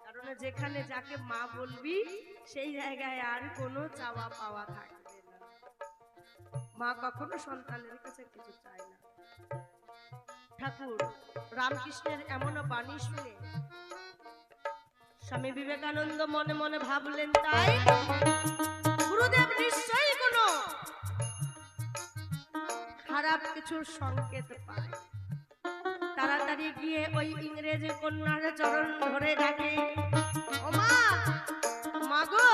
কারণ যেখানে যাকে মা বলবি সেই জায়গায় আর কোনো চাওয়া পাওয়া থাকবে না। মা কখনো সন্তানের কাছে কিছু চায় না। ঠাকুর রামকৃষ্ণের এমন বাণী শুনে স্বামী বিবেকানন্দ মনে মনে ভাবলেন, তাই গুরুদেব নিশ্চয়ই কোনো খারাপ কিছুর সংকেত পায়। তাড়াতাড়ি গিয়ে ওই ইংরেজ কন্যার চরণ ধরে ডাকে, ও মা, মাগো,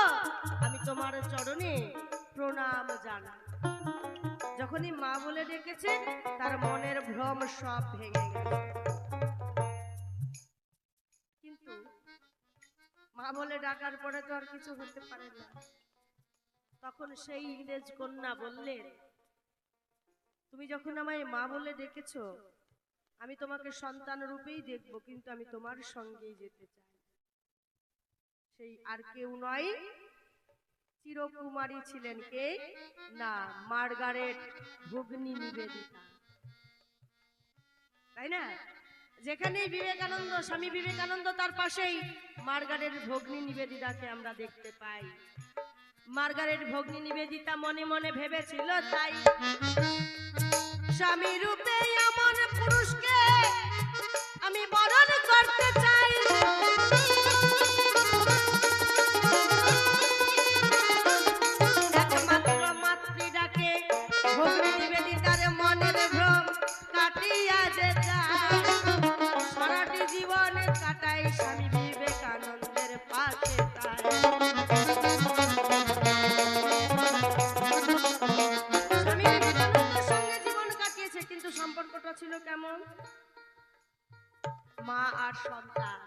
আমি তোমার চরণে প্রণাম জানাই। যখনই মা বলে ডেকেছে, তার মনের ভ্রম সব ভেঙে গেছে। কিন্তু মা বলে ডাকার পরে তো আর কিছু হতে পারে না। তখন সেই ইংরেজ কন্যা বললেন, তুমি যখন আমায় মা বলে ডেকেছো, আমি তোমাকে সন্তান রূপেই দেখব, কিন্তু আমি তোমার সঙ্গেই যেতে চাই। সেই আর কেউ নয়, চিরকুমারী ছিলেন কে না, মার্গারেট ভগ্নী নিবেদিতা, তাই না? যেখানে বিবেকানন্দ, স্বামী বিবেকানন্দ, তার পাশেই মার্গারেট ভগ্নী নিবেদিতাকে আমরা দেখতে পাই। মার্গারেট ভগ্নী নিবেদিতা মনে মনে ভেবেছিল, তাই স্বামী রূপে এমন পুরুষকে আমি বরণ করতে চাই। একমাত্র মাতৃ ডাকে ভগ্নী নিবেদিতার মনের ভ্রম কাটিয়া যে যায়। সারাটি জীবন কাটাই স্বামী বিবেকানন্দের পাশে তাই। স্বামী বিবেকানন্দের সঙ্গে জীবন কাটিয়েছে, কিন্তু সম্পর্কটা ছিল কেমন? মা আর সন্তান।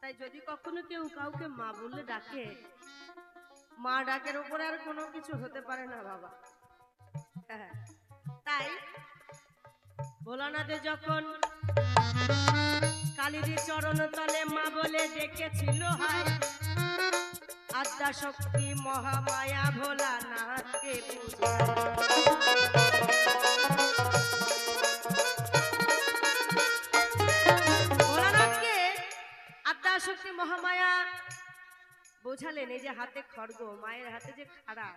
তাই যদি কখনো কেউ কাউকে মা বলে ডাকে, মা ডাকের উপরে আর কোনো কিছু হতে পারে না বাবা। হ্যাঁ, তাই ভোলানাথে যখন কালীর চরণ তলে মা বলে ডেকেছিল হায়, আদ্যা শক্তি মহামায়া ভোলানাথকে বুঝায়। ভোলানাথকে আদ্যা শক্তি মহামায়া বোঝালেন। এই যে হাতে খড়গ, মায়ের হাতে যে খাড়া,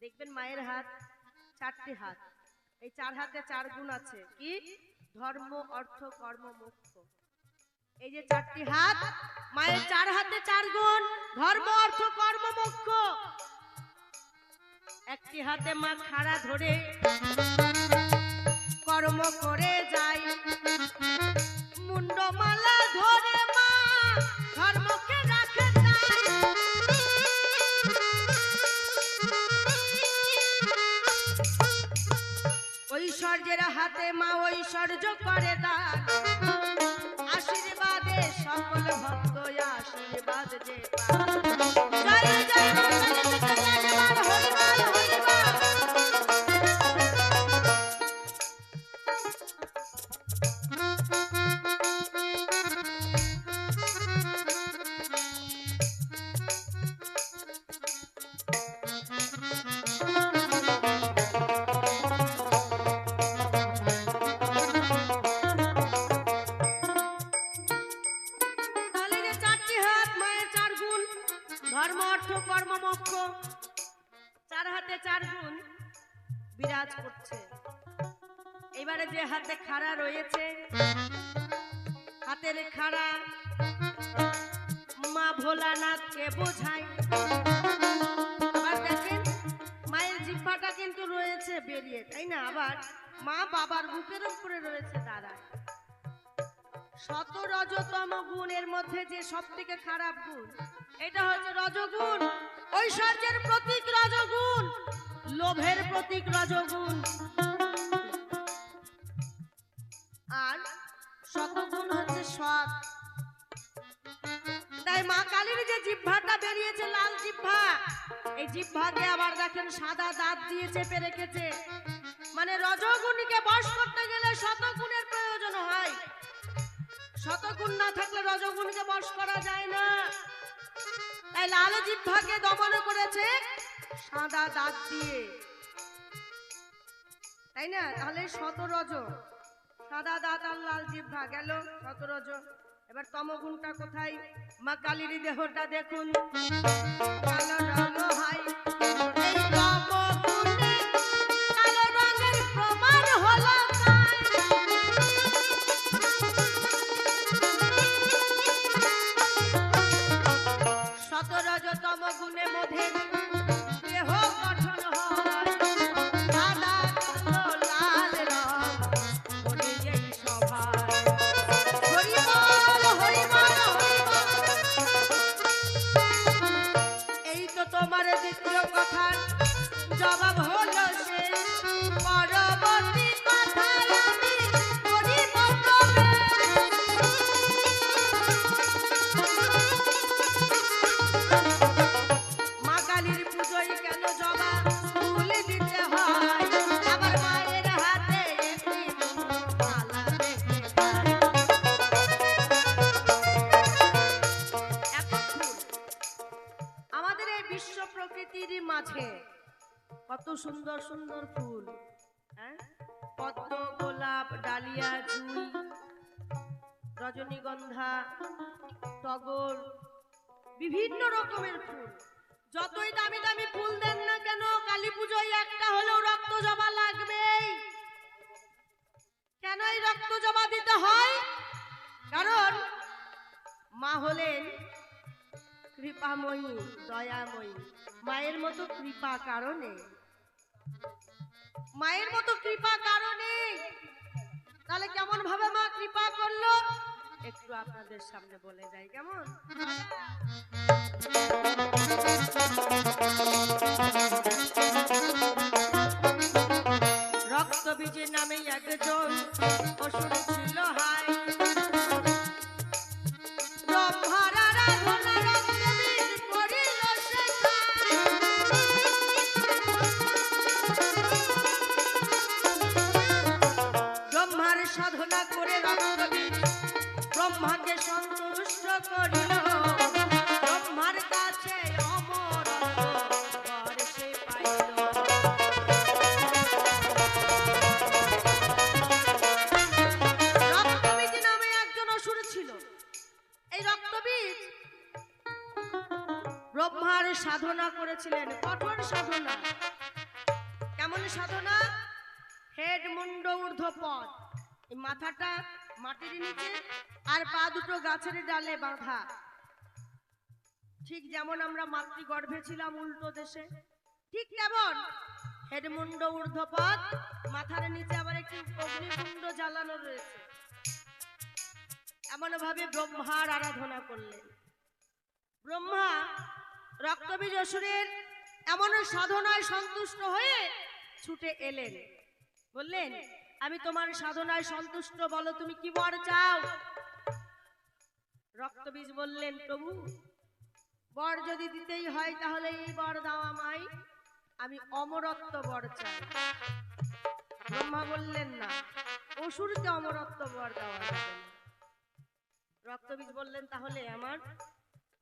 দেখবেন মায়ের হাত চারটি হাত, এই চার হাতে চার গুণ আছে, কি? ধর্ম, অর্থ, কর্ম, মোক্ষ। এই যে চারটি হাত, মায়ের চার হাতে চার গুণ, ধর্ম, অর্থ, কর্ম, মোক্ষ। একটি হাতে মা খাড়া ধরে কর্ম করে যায়, মুন্ডমালা ধরে মা ধর্মকে রাখে তাই। ঐশ্বর্যের হাতে মা ঐশ্বর্য করে দান, আশীর্বাদে সকল ভক্ত আশীর্বাদ যে পায়। জয় জয় মা কালী, জয় হরিবল হরিবল। ধর্ম, অর্থ, কর্ম, মোক্ষ, চার হাতে চার গুণ বিরাজ করছে। এবারে যে হাতে খাড়া রয়েছে, হাতের খাড়া মা ভোলানাথকে বোঝায়। আবার দেখেন মায়ের জিহ্বাটা কিন্তু রয়েছে বেরিয়ে, তাই না? আবার মা বাবার বুকের উপরে রয়েছে দাঁড়ায়। শত রজতম গুণের মধ্যে যে সব থেকে খারাপ গুণ, এটা হচ্ছে রজগুণ। ঐশ্বর্যের প্রতীক রজগুণ, লোভের প্রতীক রজগুণ, আর শতগুণ হচ্ছে সৎ। তাই মা কালীর যে জিহ্বাটা বেরিয়েছে, লাল জিহ্বা, এই জিহ্বাকে আবার দেখেন সাদা দাঁত দিয়ে চেপে রেখেছে। মানে রজগুণকে বশ করতে গেলে শতগুণের প্রয়োজন হয়। শতগুণ না থাকলে রজগুণকে বশ করা যায় না। তাই লাল জিহ্বাকে দমন করেছে সাদা দাঁত দিয়ে, তাই না? তাহলে শতরজ, সাদা দাঁত আর লাল জিহ্বা গেল শতরজ। এবার তমগুণটা কোথায়? মা কালীর দেহটা দেখুন, কালো রঙ হয়। এই তমগুণে কালো রঙের প্রমাণ হলো তাই। শতরজতম গুণে মধ্যে দেহ গঠন হয়, সাদা কালো লাল রং বলে এই সভায়। হরিবল হরিবল হরিবল। এই তো তোমার দ্বিতীয় কথার জবাব হলো শেষ, পরবর্তী কথায় আমি করিব প্রবেশ। মা কালীর পুজোয় কেন জবা ফুল দিতে হয়, আবার মায়ের হাতে একটি মালা দেখতে পাই। এত ফুল আমাদের এই বিশ্ব প্রকৃতির মাঝে, কত সুন্দর সুন্দর ফুল, হ্যাঁ? পদ্ম, গোলাপ, ডালিয়া, জুঁই, রজনীগন্ধা, টগর, বিভিন্ন রকমের ফুল। যতই দামি দামি ফুল দেন না কেন, কালী পুজোয় একটা হলেও রক্ত জবা লাগবেই। কেন এই রক্ত জবা দিতে হয়? কারণ মা হলেন কৃপাময়ী, দয়াময়ী। মায়ের মতো কৃপা কারণে, মায়ের মতো কৃপা কারণে। তাহলে কেমন ভাবে মা কৃপা করলো একটু আপনাদের সামনে বলে যাই, কেমন? রক্তবীজের নামে একজন অসুর ছিল হাই, সন্তুষ্ট করিল ব্রহ্মার কাছে অমরত্ব বর সে পাইল। রক্তবীজ নামে একজন অসুর ছিল। এই রক্তবীজ ব্রহ্মার সাধনা করেছিলেন, কঠোর সাধনা। কেমন সাধনা? হেড মুন্ড ঊর্ধ্বপদ, এই মাথাটা মাটির নিচে আর পা দুটো গাছের ডালে বাঁধা। ঠিক যেমন আমরা মাতৃগর্ভে ছিলাম উল্টো দেশে, ঠিক তেমন হেড মুন্ড ঊর্ধ্বপদ, মাথার নিচে আবার একটি অগ্নিকুণ্ড জ্বালানো রয়েছে। এমন ভাবে ব্রহ্মার আরাধনা করলেন। ব্রহ্মা রক্তবীজ অসুরের এমন সাধনায় সন্তুষ্ট হয়ে ছুটে এলেন, বললেন আমি তোমার সাধনায় সন্তুষ্ট, বলো তুমি কি বর চাও? রক্তবীজ বললেন প্রভু, বর যদি দিতেই হয় তাহলে এই বর দাও আমায়, আমি অমরত্ব বর চাই। ব্রহ্মা বললেন না, অসুরকে অমরত্ব বর দেওয়া যাবে না। রক্তবীজ বললেন তাহলে আমার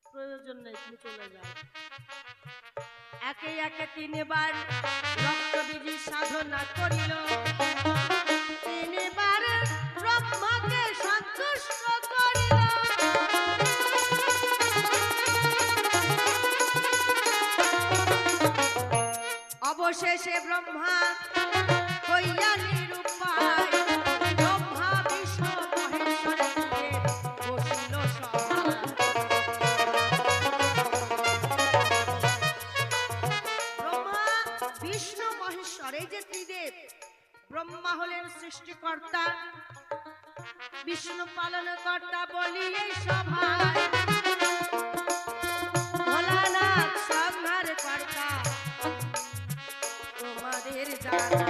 প্রয়োজন নেই, তুমি চলে যাও। একে একে তিনবার রক্তবীজ সাধনা করিল, তিনবার ব্রহ্মাকে সন্তুষ্ট করিল। অবশেষে ব্রহ্মা হইয়া নিরুপায়, ব্রহ্মা বিষ্ণু মহেশ্বরকে বসিল সভায়। ব্রহ্মা বিষ্ণু মহেশ্বর এই যে ত্রিদেব, ব্রহ্মা হলেন সৃষ্টিকর্তা, বিষ্ণু পালনকর্তা, বলি এই সভায় ভোলানাথ সংহার কর্তা তোমাদের জানা।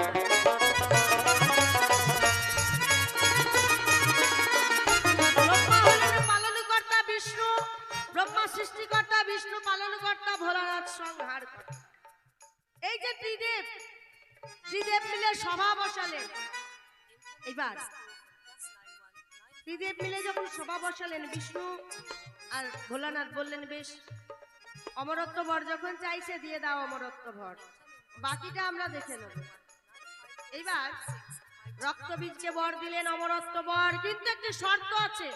ব্রহ্মা হলেন পালনকর্তা বিষ্ণু, ব্রহ্মা সৃষ্টিকর্তা, বিষ্ণু পালনকর্তা, ভোলানাথ সংহার কর্তা। এই যে ত্রিদেব, ত্রিদেব মিলে সভা বসালেন। এইবার ত্রিদেব মিলে যখন সভা বসালেন, বিষ্ণু আর ভোলানাথ বললেন বেশ, অমরত্ব বর যখন চাইছে দিয়ে দাও অমরত্ব বর, বাকিটা আমরা দেখে নেব। এইবার রক্তবীজকে বর দিলেন অমরত্ব বর, কিন্তু একটি শর্ত আছে।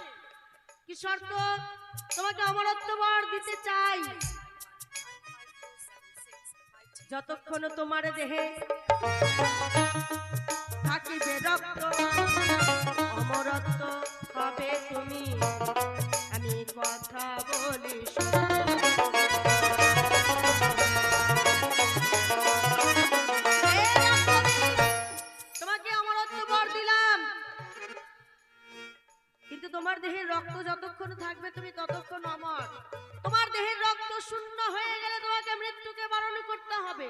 কি শর্ত? তোমাকে অমরত্ব বর দিতে চাই যতক্ষণ তোমার দেহে থাকিবে রক্ত, অমরত্ব হবে তুমি, আমি কথা বলি তোমাকে অমরত্ব বর দিলাম, কিন্তু তোমার দেহের রক্ত যতক্ষণ থাকবে তুমি ততক্ষণ অমর। তোমার দেহের রক্ত শূন্য হয়ে গেলে তোমাকে মৃত্যুকে বরণ করতে হবে।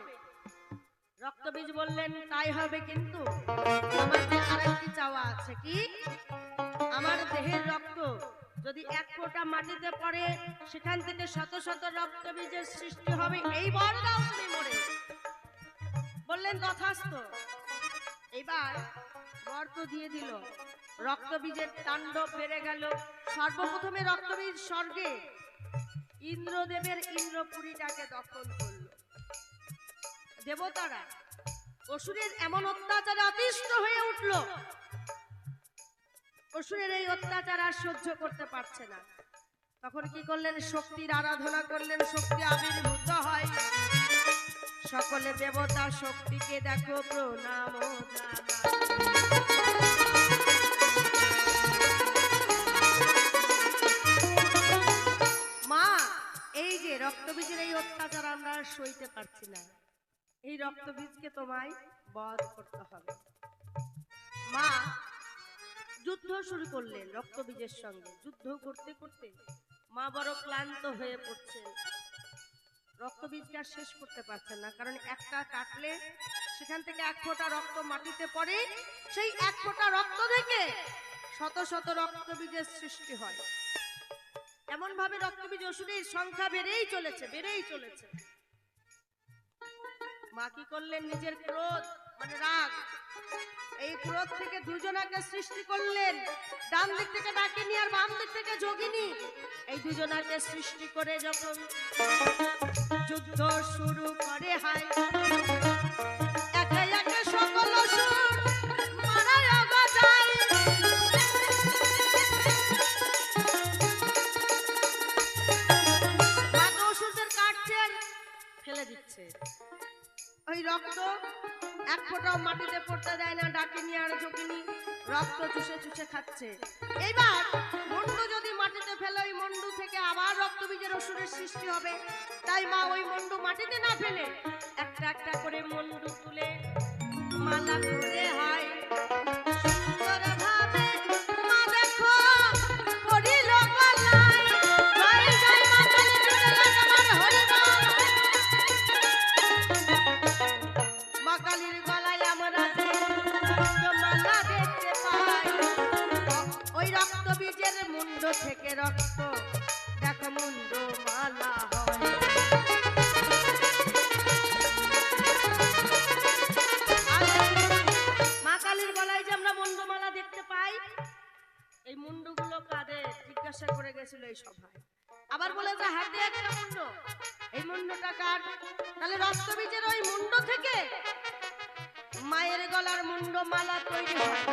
রক্তবীজ বললেন তাই হবে, কিন্তু আমার যে আরেকটি চাওয়া আছে। কি? আমার দেহের রক্ত যদি এক ফোঁটা মাটিতে পড়ে, সেখান থেকে শত শত রক্তবীজের সৃষ্টি হবে, এই বর দাও তুমি মরে। বললেন তথাস্তু। এবার বর তো দিয়ে দিল, রক্তবীজের তাণ্ডব বেড়ে গেল। সর্বপ্রথমে রক্তবীজ স্বর্গে ইন্দ্রদেবের ইন্দ্রপুরীটাকে দখল করল। দেবতারা অসুরের এমন অত্যাচারে অতিষ্ঠ হয়ে উঠল, অসুরের এই অত্যাচার আর সহ্য করতে পারছে না। তখন কি করলেন? শক্তির আরাধনা করলেন, শক্তি আবির্ভূত হয়। সকলে দেবতা শক্তিকে দেখো প্রণাম মা। এই যে রক্তবীজের এই অত্যাচার আমরা সইতে পারছি না, এই রক্তবীজকে তোমায় বধ করতে হবে। মা যুদ্ধ শুরু করলেন রক্তবীজের সঙ্গে। যুদ্ধ করতে করতে মা বড় ক্লান্ত হয়ে পড়ছে, রক্তবীজকে আর শেষ করতে পারছেন না। কারণ একটা কাটলে সেখান থেকে এক ফোঁটা রক্ত মাটিতে পড়ে, সেই এক ফোঁটা রক্ত থেকে শত শত রক্তবীজের সৃষ্টি হয়। এমন ভাবে রক্তবীজ অসুরের সংখ্যা বেড়েই চলেছে, বেড়েই চলেছে। মা কি করলেন? নিজের ক্রোধ মানে রাগ, এই ক্রোধ থেকে দুজনাকে সৃষ্টি করলেন, ডান দিক থেকে ডাকিনী আর বাম দিক থেকে যোগিনী। এই দুজনাকে সৃষ্টি করে যখন যুদ্ধ শুরু করে হায়, একে একে সকল অসুর মারায় যায়। মাকে অসুরদের কাটছেন, ফেলে দিচ্ছে। ওই রক্ত এক ফোঁটাও মাটিতে পড়তে দেয় না। ডাকিনী আর যোগিনী রক্ত চুষে চুষে খাচ্ছে। এইবার মুন্ডু যদি মাটিতে ফেলে, ওই মুন্ডু থেকে আবার রক্তবীজের অসুরের সৃষ্টি হবে। তাই মা ওই মুন্ডু মাটিতে না ফেলে একটা একটা করে মুন্ডু তুলে মালা করে হয় সুন্দরভাবে। মা দেখো পড়িল গলায়, জয় জয় মা কালী বিজয় তোমার হরিনাম। মা কালীর গলায় আমরা যে মালা দেখতে পাই, ওই রক্ত বীজের মুন্ড থেকে রক্ত দেখো মুন্ড মালা হয়। মা কালীর গলায় যে আমরা মুন্ডমালা দেখতে পাই, এই মুন্ডগুলো কাদের জিজ্ঞাসা করে গেছিল এই সভায়। আবার বলে যে হাতে একটা মুন্ড, এই মুন্ডটা কার? তাহলে রক্তবীজের ওই মুন্ড থেকে মায়ের গলার মুন্ডমালা তৈরি হয়।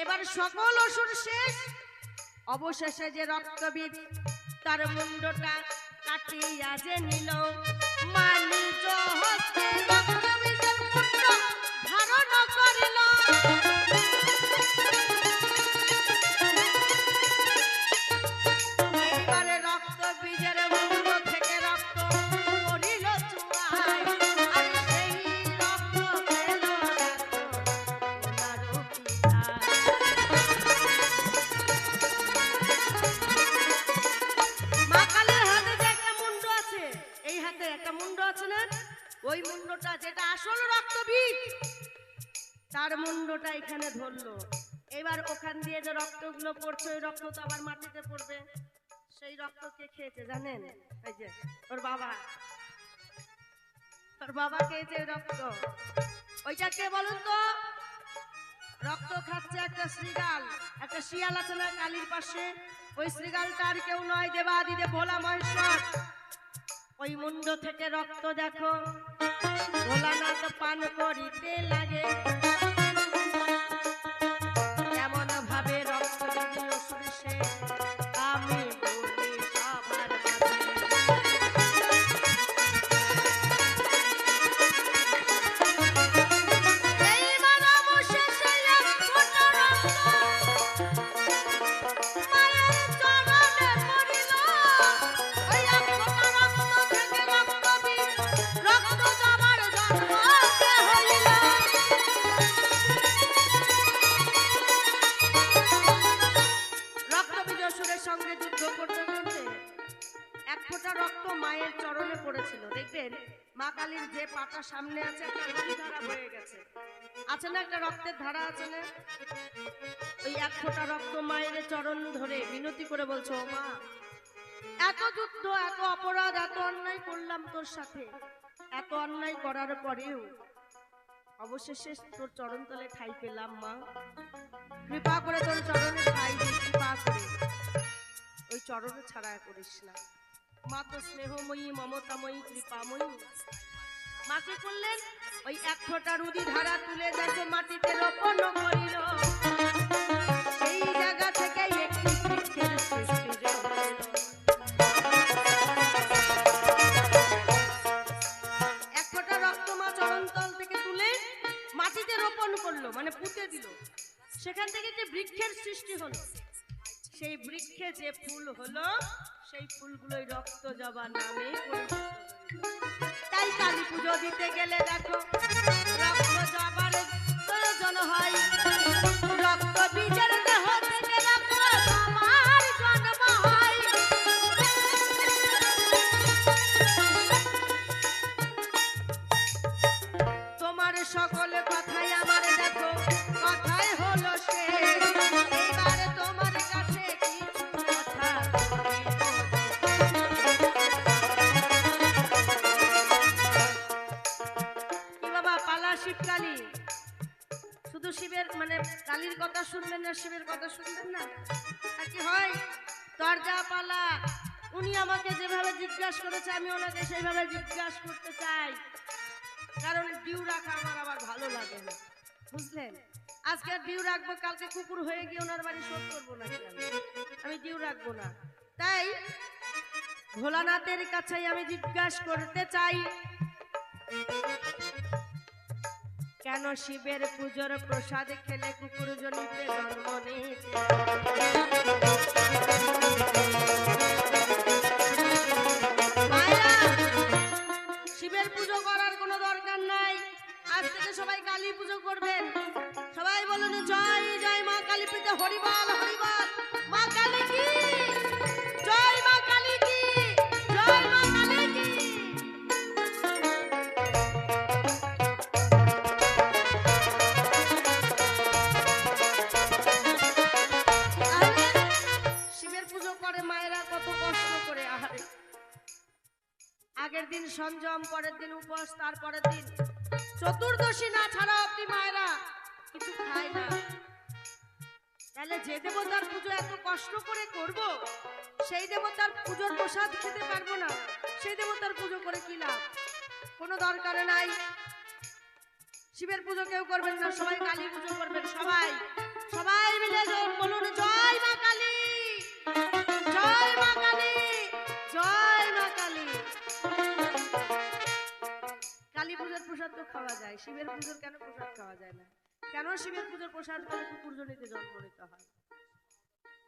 এবার সকল অসুর শেষ, অবশেষে যে রক্তবীজ তার মুন্ডটা কাটিয়া যে নিল, মা নিজ হস্তে রক্তবীজের মুন্ড ধারণ করিল। এইবারে রক্তবীজের মুন্ড থেকে রক্ত পড়িল চুয়ায়, আর সেই রক্ত পেল ওনার পিতা। মা কালীর হাতে যে একটা মুন্ড আছে, এই হাতে একটা মুন্ড আছে না, ওই মুন্ডটা যেটা আসল রক্তবীজ, তার মুন্ডটা এখানে ধরলো। এবার ওখান দিয়ে যে রক্তগুলো পড়ছে, ওই রক্ত তো আবার মাটিতে পড়বে। সেই রক্ত কে খেয়েছে জানেন? এই যে ওর বাবা, ওর বাবা খেয়েছে ওই রক্ত। ওইটা কে বলুন তো? রক্ত খাচ্ছে একটা শ্রীগাল, একটা শিয়াল আছে না কালীর পাশে, ওই শ্রীগালটা আর কেউ নয়, দেবাদিদেব ভোলা মহেশ্বর। ওই মুন্ড থেকে রক্ত দেখো ভোলানাথ পান করিতে লাগে। এমন ভাবে রক্ত যদি অসুর সে আমি বলি সবার মাঝে। এইবার অবশেষে এক ফোঁটা রক্ত মায়ের চরণে পড়িল। ওই এক ফোঁটা রক্ত থেকে রক্তবীজ রক্ত জবার জন্ম হইল। রক্তবীজ অসুরের সঙ্গে যুদ্ধ করতে করতে এক ফোঁটা রক্ত মায়ের চরণে পড়েছিল। দেখবেন মা কালীর যে পাটা সামনে আছে, একটা রক্তের ধারা বয়ে গেছে, আছে না একটা রক্তের ধারা আছে না? ওই এক ফোঁটা রক্ত মায়ের চরণ ধরে মিনতি করে বলছো, ও মা, এত যুদ্ধ, এত অপরাধ, এত অন্যায় করলাম তোর সাথে, এত অন্যায় করার পরেও অবশেষে তোর চরণতলে ঠাই পেলাম। মা, কৃপা করে তোর চরণে ঠাই দিই, কৃপা করে ওই চরণে ছাড়া করিস না। মা তো স্নেহময়ী, মমতাময়ী, কৃপাময়ী। মা কি করলেন? ওই এক ফোঁটা রুদি ধারা তুলে দেখো মাটিতে রোপণ করিল। সেই জায়গা থেকে একটি বৃক্ষের সৃষ্টি যে হইল। এক ফোঁটা রক্ত মা চরণতল থেকে তুলে মাটিতে রোপণ করলো, মানে পুঁতে দিল। সেখান থেকে যে বৃক্ষের সৃষ্টি হলো, সেই বৃক্ষে যে ফুল হলো, সেই ফুলগুলোই রক্ত জবা নামে পরিচিত। তাই কালী পুজো দিতে গেলে দেখো রক্ত জবার প্রয়োজন হয়। রক্ত বীজের দেহ থেকে রক্ত জবার জন্ম হয়। তোমার সকল কথাই আমার দেখো কথাই হলো শেষ। এইবার তোমার কাছে কিছু কথা কি বাবা, পালা শিবকালী কথা শুনবেন না, শিবের কথা শুনবেন না, আর কি হয় দরজা পালা। উনি আমাকে যেভাবে জিজ্ঞাসা করেছে আমি ওনাকে সেইভাবে জিজ্ঞাসা করতে চাই, কারণ ডিউ রাখা আমার আবার ভালো লাগে না, বুঝলেন? আজকে ডিউ রাখবো, কালকে কুকুর হয়ে গিয়ে ওনার বাড়ি শোধ করবো না, আমি ডিউ রাখবো না। তাই ভোলানাথের কাছেই আমি জিজ্ঞাসা করতে চাই, কেন শিবের পুজোর প্রসাদ খেলে কুকুর জনিতে জন্ম নিতে? মায়েরা, শিবের পুজো করার কোনো দরকার নাই, আজ থেকে সবাই কালী পুজো করবেন। সবাই বলুন জয় জয় মা কালী, পিতা হরিবল হরিবল, মা কালী কি জয়, মা কালী কি জয়, মা কালী কি। শিবের পুজো করে মায়েরা কত কষ্ট করে, আহারে আগের দিন সংযম, পরের দিন উপোস, তারপরের দিন চতুর্দশী না ছাড়া অব্দি মায়েরা কিছু খায় না। তাহলে যে দেবতার পুজো এত কষ্ট করে করব, সেই দেবতার পুজোর প্রসাদ খেতে পারবো না, সেই দেবতার পুজো করে কি লাভ? কোনো দরকার নাই। শিবের পুজো কেউ করবেন না, সবাই কালী পুজো করবেন। সবাই সবাই মিলে বলুন জয় মা কালী, জয় মা কালী, জয় মা কালী। কালী পুজোর প্রসাদ তো খাওয়া যায়, শিবের পুজোর কেন প্রসাদ খাওয়া যায় না? কেন শিবের পুজোর প্রসাদ করে কুকুরজনিতে জন্ম নিতে হয়?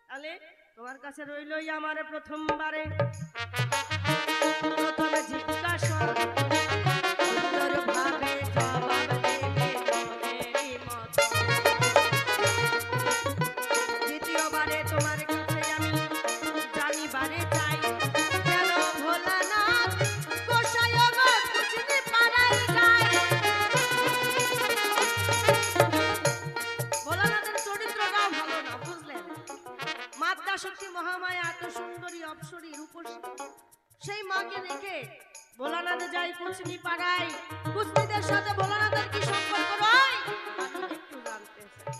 তাহলে তোমার কাছে রইলই আমার প্রথমবারে প্রথমে জিজ্ঞাসা, সুন্দরভাবে জবাব দেবে মনেরই মতো। দ্বিতীয়বারে তোমার কাছে আমি জানিবারে চাই, কেন ভোলানাথ গোসাই গো কুচিনি পাড়ায় যায়। ভোলানাথের চরিত্রটাও ভালো না, বুঝলেন? মাতা শক্তি মহামায়া এত সুন্দরী অপ্সরী রূপসী, সেই মাকে রেখে ভোলানাথ যায় কুচনি পাড়ায়। কুচনিদের সাথে ভোলানাথের কি সম্পর্ক রয়? আমি একটু জানতে চাই।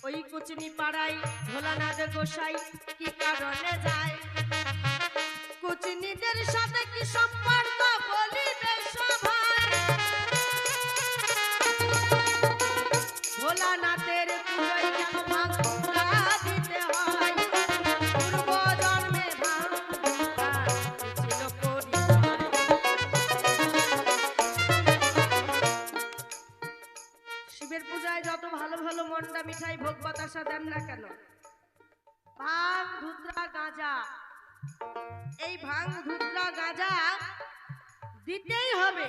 ওই কুচনি পাড়ায় ভোলানাথ গোসাই কি কারণে যায়? কুচনিদের সাথে কি সম্পর্ক বলিবে সবাই। ভোলানাথের পুজোয় কেন ভাঙা দিতে হয়? পূর্ব জন্মে ভাঙা ছিল পরিচয়। শিবের পূজায় যত ভালো ভালো মন্ডা মিঠাই ভোগ বাতাসা দেন না কেন, ভাং ধুত্রা গাঁজা, এই ভাং ধুত্রা গাঁজা দিতেই হবে।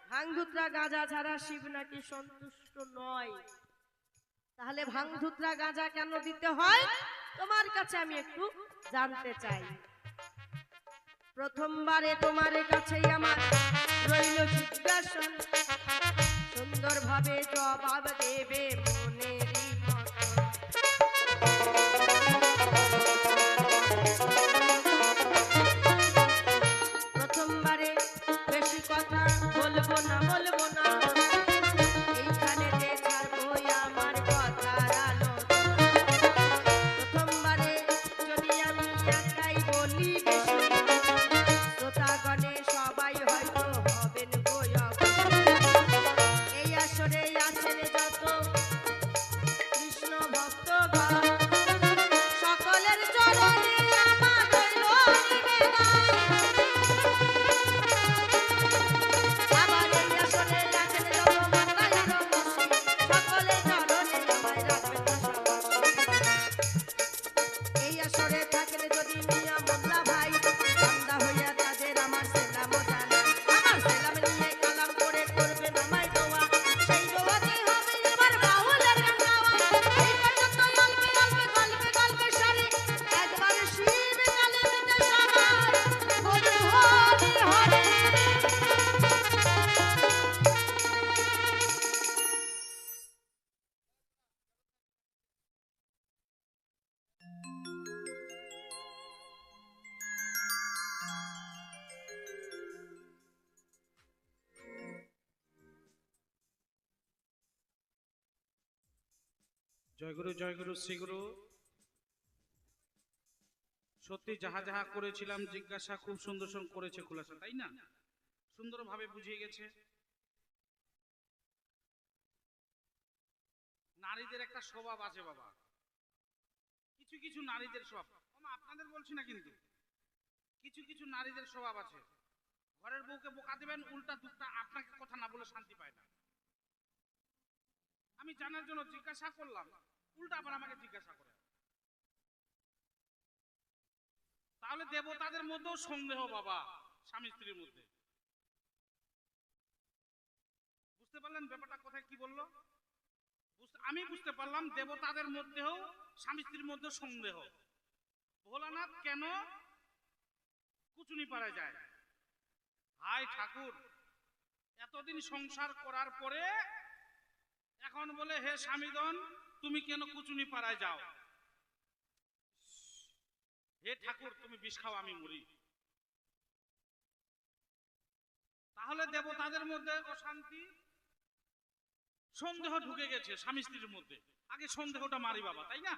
ভাং ধুত্রা গাঁজা ছাড়া শিব নাকি সন্তুষ্ট নয়। তাহলে ভাং ধুত্রা গাঁজা কেন দিতে হয় তোমার কাছে আমি একটু জানতে চাই। প্রথমবারে তোমার কাছেই আমার রইল জিজ্ঞাসা, সুন্দরভাবে জবাব দেবে মনেরই মতো। প্রথমবারে বেশি কথা বলবো না, বলবো না, এইখানে ছাড়বো আমার কথার আলোচনা। প্রথমবারে যদি আমি একাই বলি বেশি, শ্রোতাগণে সবাই হয়তো হবেন বয়া। এই আসরে আছেন যত কৃষ্ণ ভক্তগণ, জয় গুরু শ্রী গুরু। সত্যি যাহা যাহা করেছিলাম জিজ্ঞাসা খুব সুন্দর করেছে খুলাসা, তাই না? সুন্দরভাবে বুঝিয়ে গেছে। নারীদের একটা স্বভাব আছে বাবা, কিছু কিছু নারীদের স্বভাব, আপনাদের বলছি না, কিন্তু কিছু কিছু নারীদের স্বভাব আছে, ঘরের বউকে বোকা দেবেন, উল্টা দুটা আপনাকে কথা না বলে শান্তি পায় না। আমি জানার জন্য জিজ্ঞাসা করলাম, উল্টা আবার আমাকে জিজ্ঞাসা করে। তাহলে দেবতাদের মধ্যেও সন্দেহ বাবা, স্বামী স্ত্রীর মধ্যে। বুঝতে পারলেন ব্যাপারটা কোথায় কি বললো? আমি বুঝতে পারলাম দেবতাদের মধ্যেও স্বামী স্ত্রীর মধ্যে সন্দেহ। ভোলানাথ কেন কুচুনি পাড়ায় যায়? হাই ঠাকুর, এতদিন সংসার করার পরে এখন বলে হে স্বামীগণ তুমি কেন কুচুনি পাড়ায় যাও? হে ঠাকুর তুমি বিষ খাও আমি মরি। তাহলে দেবতাদের মধ্যে অশান্তি, সন্দেহ ঢুকে গেছে স্বামী স্ত্রীর মধ্যে। আগে সন্দেহটা মারি বাবা, তাই না?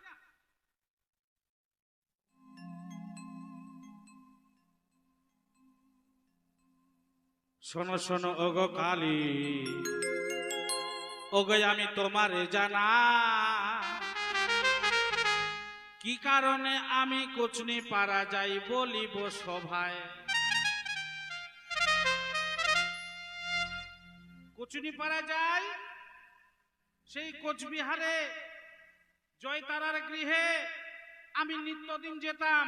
শোনো শোনো ওগো কালী, ওগো আমি তোমারে জানা, কি কারণে আমি কুচনি পাড়া যাই বলিব সভায়। কুচনি পাড়া যাই সেই কোচবিহারে জয়তারার গৃহে আমি নিত্যদিন যেতাম।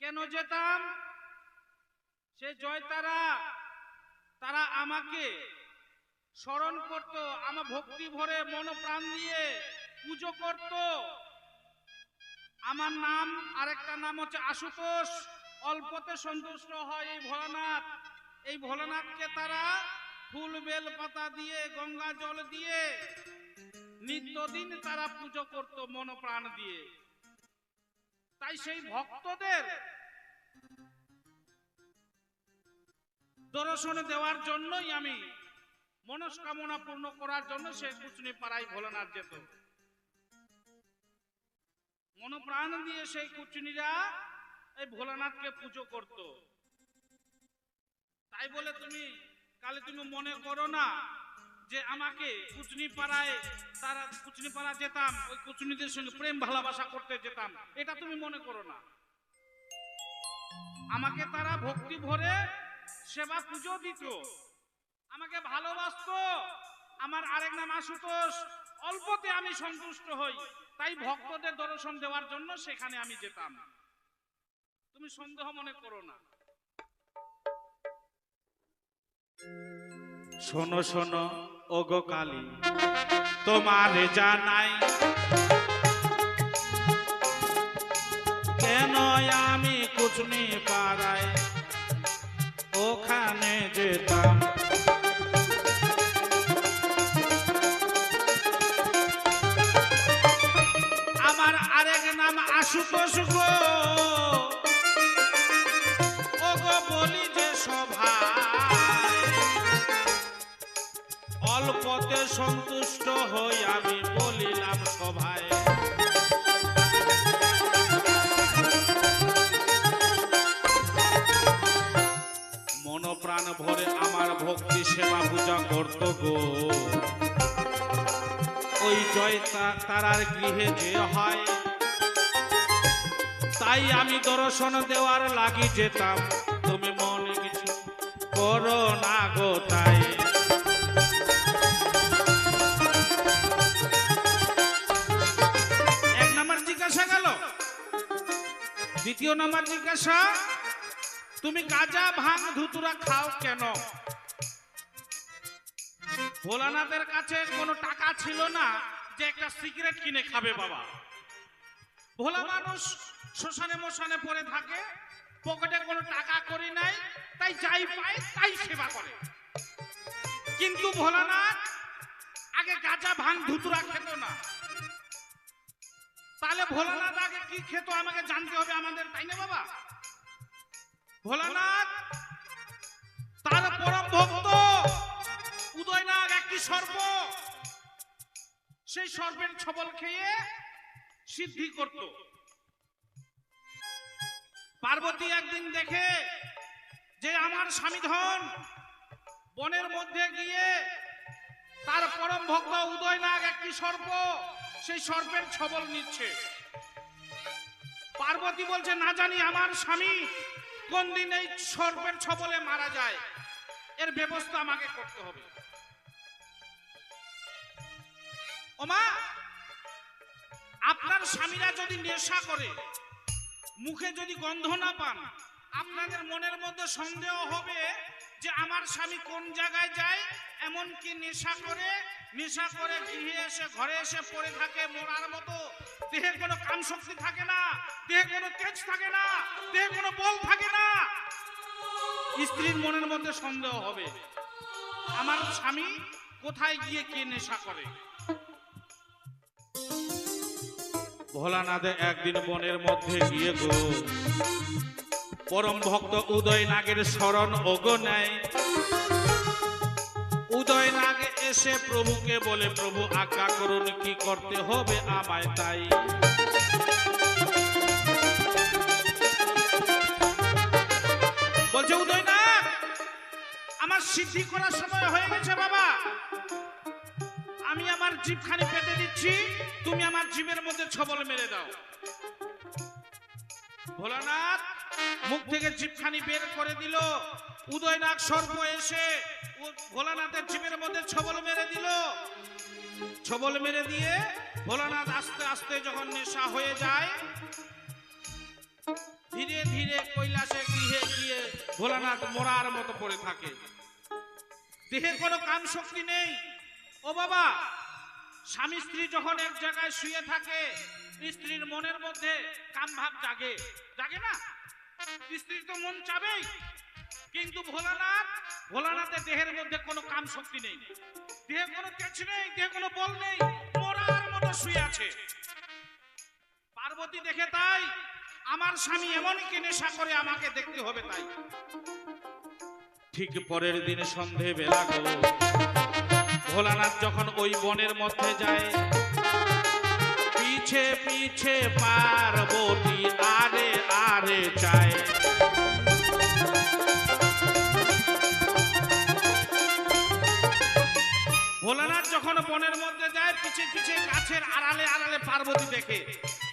কেন যেতাম? সে জয়তারা তারা আমাকে স্মরণ করত, আমার ভক্তি ভরে মন প্রাণ দিয়ে পুজো করত। আমার নাম আরেকটা নাম হচ্ছে আশুতোষ। অল্পতে সন্তুষ্ট হয় এই ভোলানাথ। এই ভোলানাথকে তারা ফুল বেল পাতা দিয়ে গঙ্গা জল দিয়ে নিত্যদিন তারা পুজো করত মন প্রাণ দিয়ে। তাই সেই ভক্তদের দর্শন দেওয়ার জন্যই আমি মনস্কামনা পূর্ণ করার জন্য সে কুচনি পাড়ায় ভোলানাথ যেত। মন প্রাণ দিয়ে সেই কুচনিরা এই ভোলানাথকে পুজো করত। তাই বলে তুমি কালে তুমি মনে করো না যে আমাকে কুচনি পাড়ায় তারা কুচনি পাড়া যেতাম ওই কুচনিদের সঙ্গে প্রেম ভালোবাসা করতে যেতাম, এটা তুমি মনে করো না। আমাকে তারা ভক্তি ভরে সেবা পুজো দিত, আমাকে ভালোবাসতো। আমার আরেক নাম আশুতোষ। অল্পতে আমি সন্তুষ্ট হই, তাই ভক্তদের দর্শন দেওয়ার জন্য সেখানে আমি যেতাম। তুমি সন্দেহ মনে করো না। শোনো শোনো ওগো কালী, তোমারে জানাই কেন আমি কুচনি পাড়ায় ওখানে যেতাম। আমার আরেক নাম আশুতোষ গো, ওগো বলি যে সভায় অল্পতে সন্তুষ্ট হই আমি বলিলাম সভায়। মন প্রাণ ভরে আমার ভক্তি সেবা পূজা করত গো। ওই জয় তারার গৃহে যে হয়, তাই আমি দর্শন দেওয়ার লাগি যেতাম। তুমি মনে কিছু করো না গো তাই। এক নাম্বার জিজ্ঞাসা গেল। দ্বিতীয় নাম্বার জিজ্ঞাসা, তুমি গাঁজা ভাঙ ধুতুরা খাও কেন? ভোলানাথের কাছে কোনো টাকা ছিল না যে একটা সিগারেট কিনে খাবে বাবা। ভোলা মানুষ শ্মশানে মশানে পড়ে থাকে, পকেটে কোনো টাকা করি নাই, তাই যাই পায় তাই সেবা করে। কিন্তু ভোলানাথ আগে গাঁজা ভাঙ ধুতুরা খেত না। তাহলে ভোলানাথ আগে কি খেত আমাকে জানতে হবে আমাদের, তাই না বাবা? ভোলানাথ তার পরম ভক্ত উদয়নাগ একটি সর্প, সেই সর্পের ছবল খেয়ে সিদ্ধি করত। পার্বতী একদিন দেখে যে আমার স্বামী ধন বনের মধ্যে গিয়ে তার পরম ভক্ত উদয়নাগ একটি সর্প, সেই সর্পের ছবল নিচ্ছে। পার্বতী বলছে, না জানি আমার স্বামী কোন দিন এই সর্পের ছবলে মারা যায়, এর ব্যবস্থা আমাকে করতে হবে। ওমা, আপনার স্বামীরা যদি নেশা করে, মুখে যদি গন্ধ না পান, আপনাদের মনের মধ্যে সন্দেহ হবে যে আমার স্বামী কোন জায়গায় যায়, এমনকি নেশা করে গৃহে এসে ঘরে এসে পড়ে থাকে মরার মতো। দেহে কোনো কাম শক্তি থাকে না, দেহে কোনো তেজ থাকে না, দেহে কোনো বল থাকে না। স্ত্রীর মনের মধ্যে সন্দেহ হবে, আমার স্বামী কোথায় গিয়ে কে নেশা করে। ভোলানাথ একদিন বনের মধ্যে গিয়ে গো পরম ভক্ত উদয়নাগের শরণ ওগো নেয়। উদয়নাগ এসে প্রভুকে বলে, প্রভু আজ্ঞা করুন, কি করতে হবে আমায় তাই। বলছে, উদয়নাগ আমার সিদ্ধি করার সময় হয়ে গেছে বাবা, আমি আমার জিভখানি পেতে দিচ্ছি, তুমি আমার জিভের মধ্যে ছবল মেরে দাও। ভোলানাথ মুখ থেকে জিভখানি বের করে দিল। উদয়নাগ সর্প এসে ভোলানাথের জিভের মধ্যে ছবল মেরে দিল। ছবল মেরে দিয়ে ভোলানাথ আস্তে আস্তে যখন নেশা হয়ে যায়, ধীরে ধীরে কৈলাসে গৃহে গিয়ে ভোলানাথ মরার মতো পড়ে থাকে। দেহে কোনো কাম শক্তি নেই। ও বাবা, স্বামী স্ত্রী যখন এক জায়গায় শুয়ে থাকে, স্ত্রীর মনের মধ্যে কাম ভাব জাগে, জাগে না? স্ত্রীর তো মন চাবেই, কিন্তু ভোলানাথের দেহের মধ্যে কোনো কাম শক্তি নেই, দেহে কোনো তেজ নেই, দেহে কোনো বল নেই, মরার মতো শুয়ে আছে। পার্বতী দেখে তাই আমার স্বামী এমনই কি নেশা করে, আমাকে দেখতে হবে তাই। ঠিক পরের দিন সন্ধে বেলা গো ভোলানাথ যখন ওই বনের মধ্যে যায়, পিছে পিছে পার্বতী আরে আরে চায়। ভোলানাথ যখন বনের মধ্যে যায়, পিছে পিছে গাছের আড়ালে আড়ালে পার্বতী দেখে,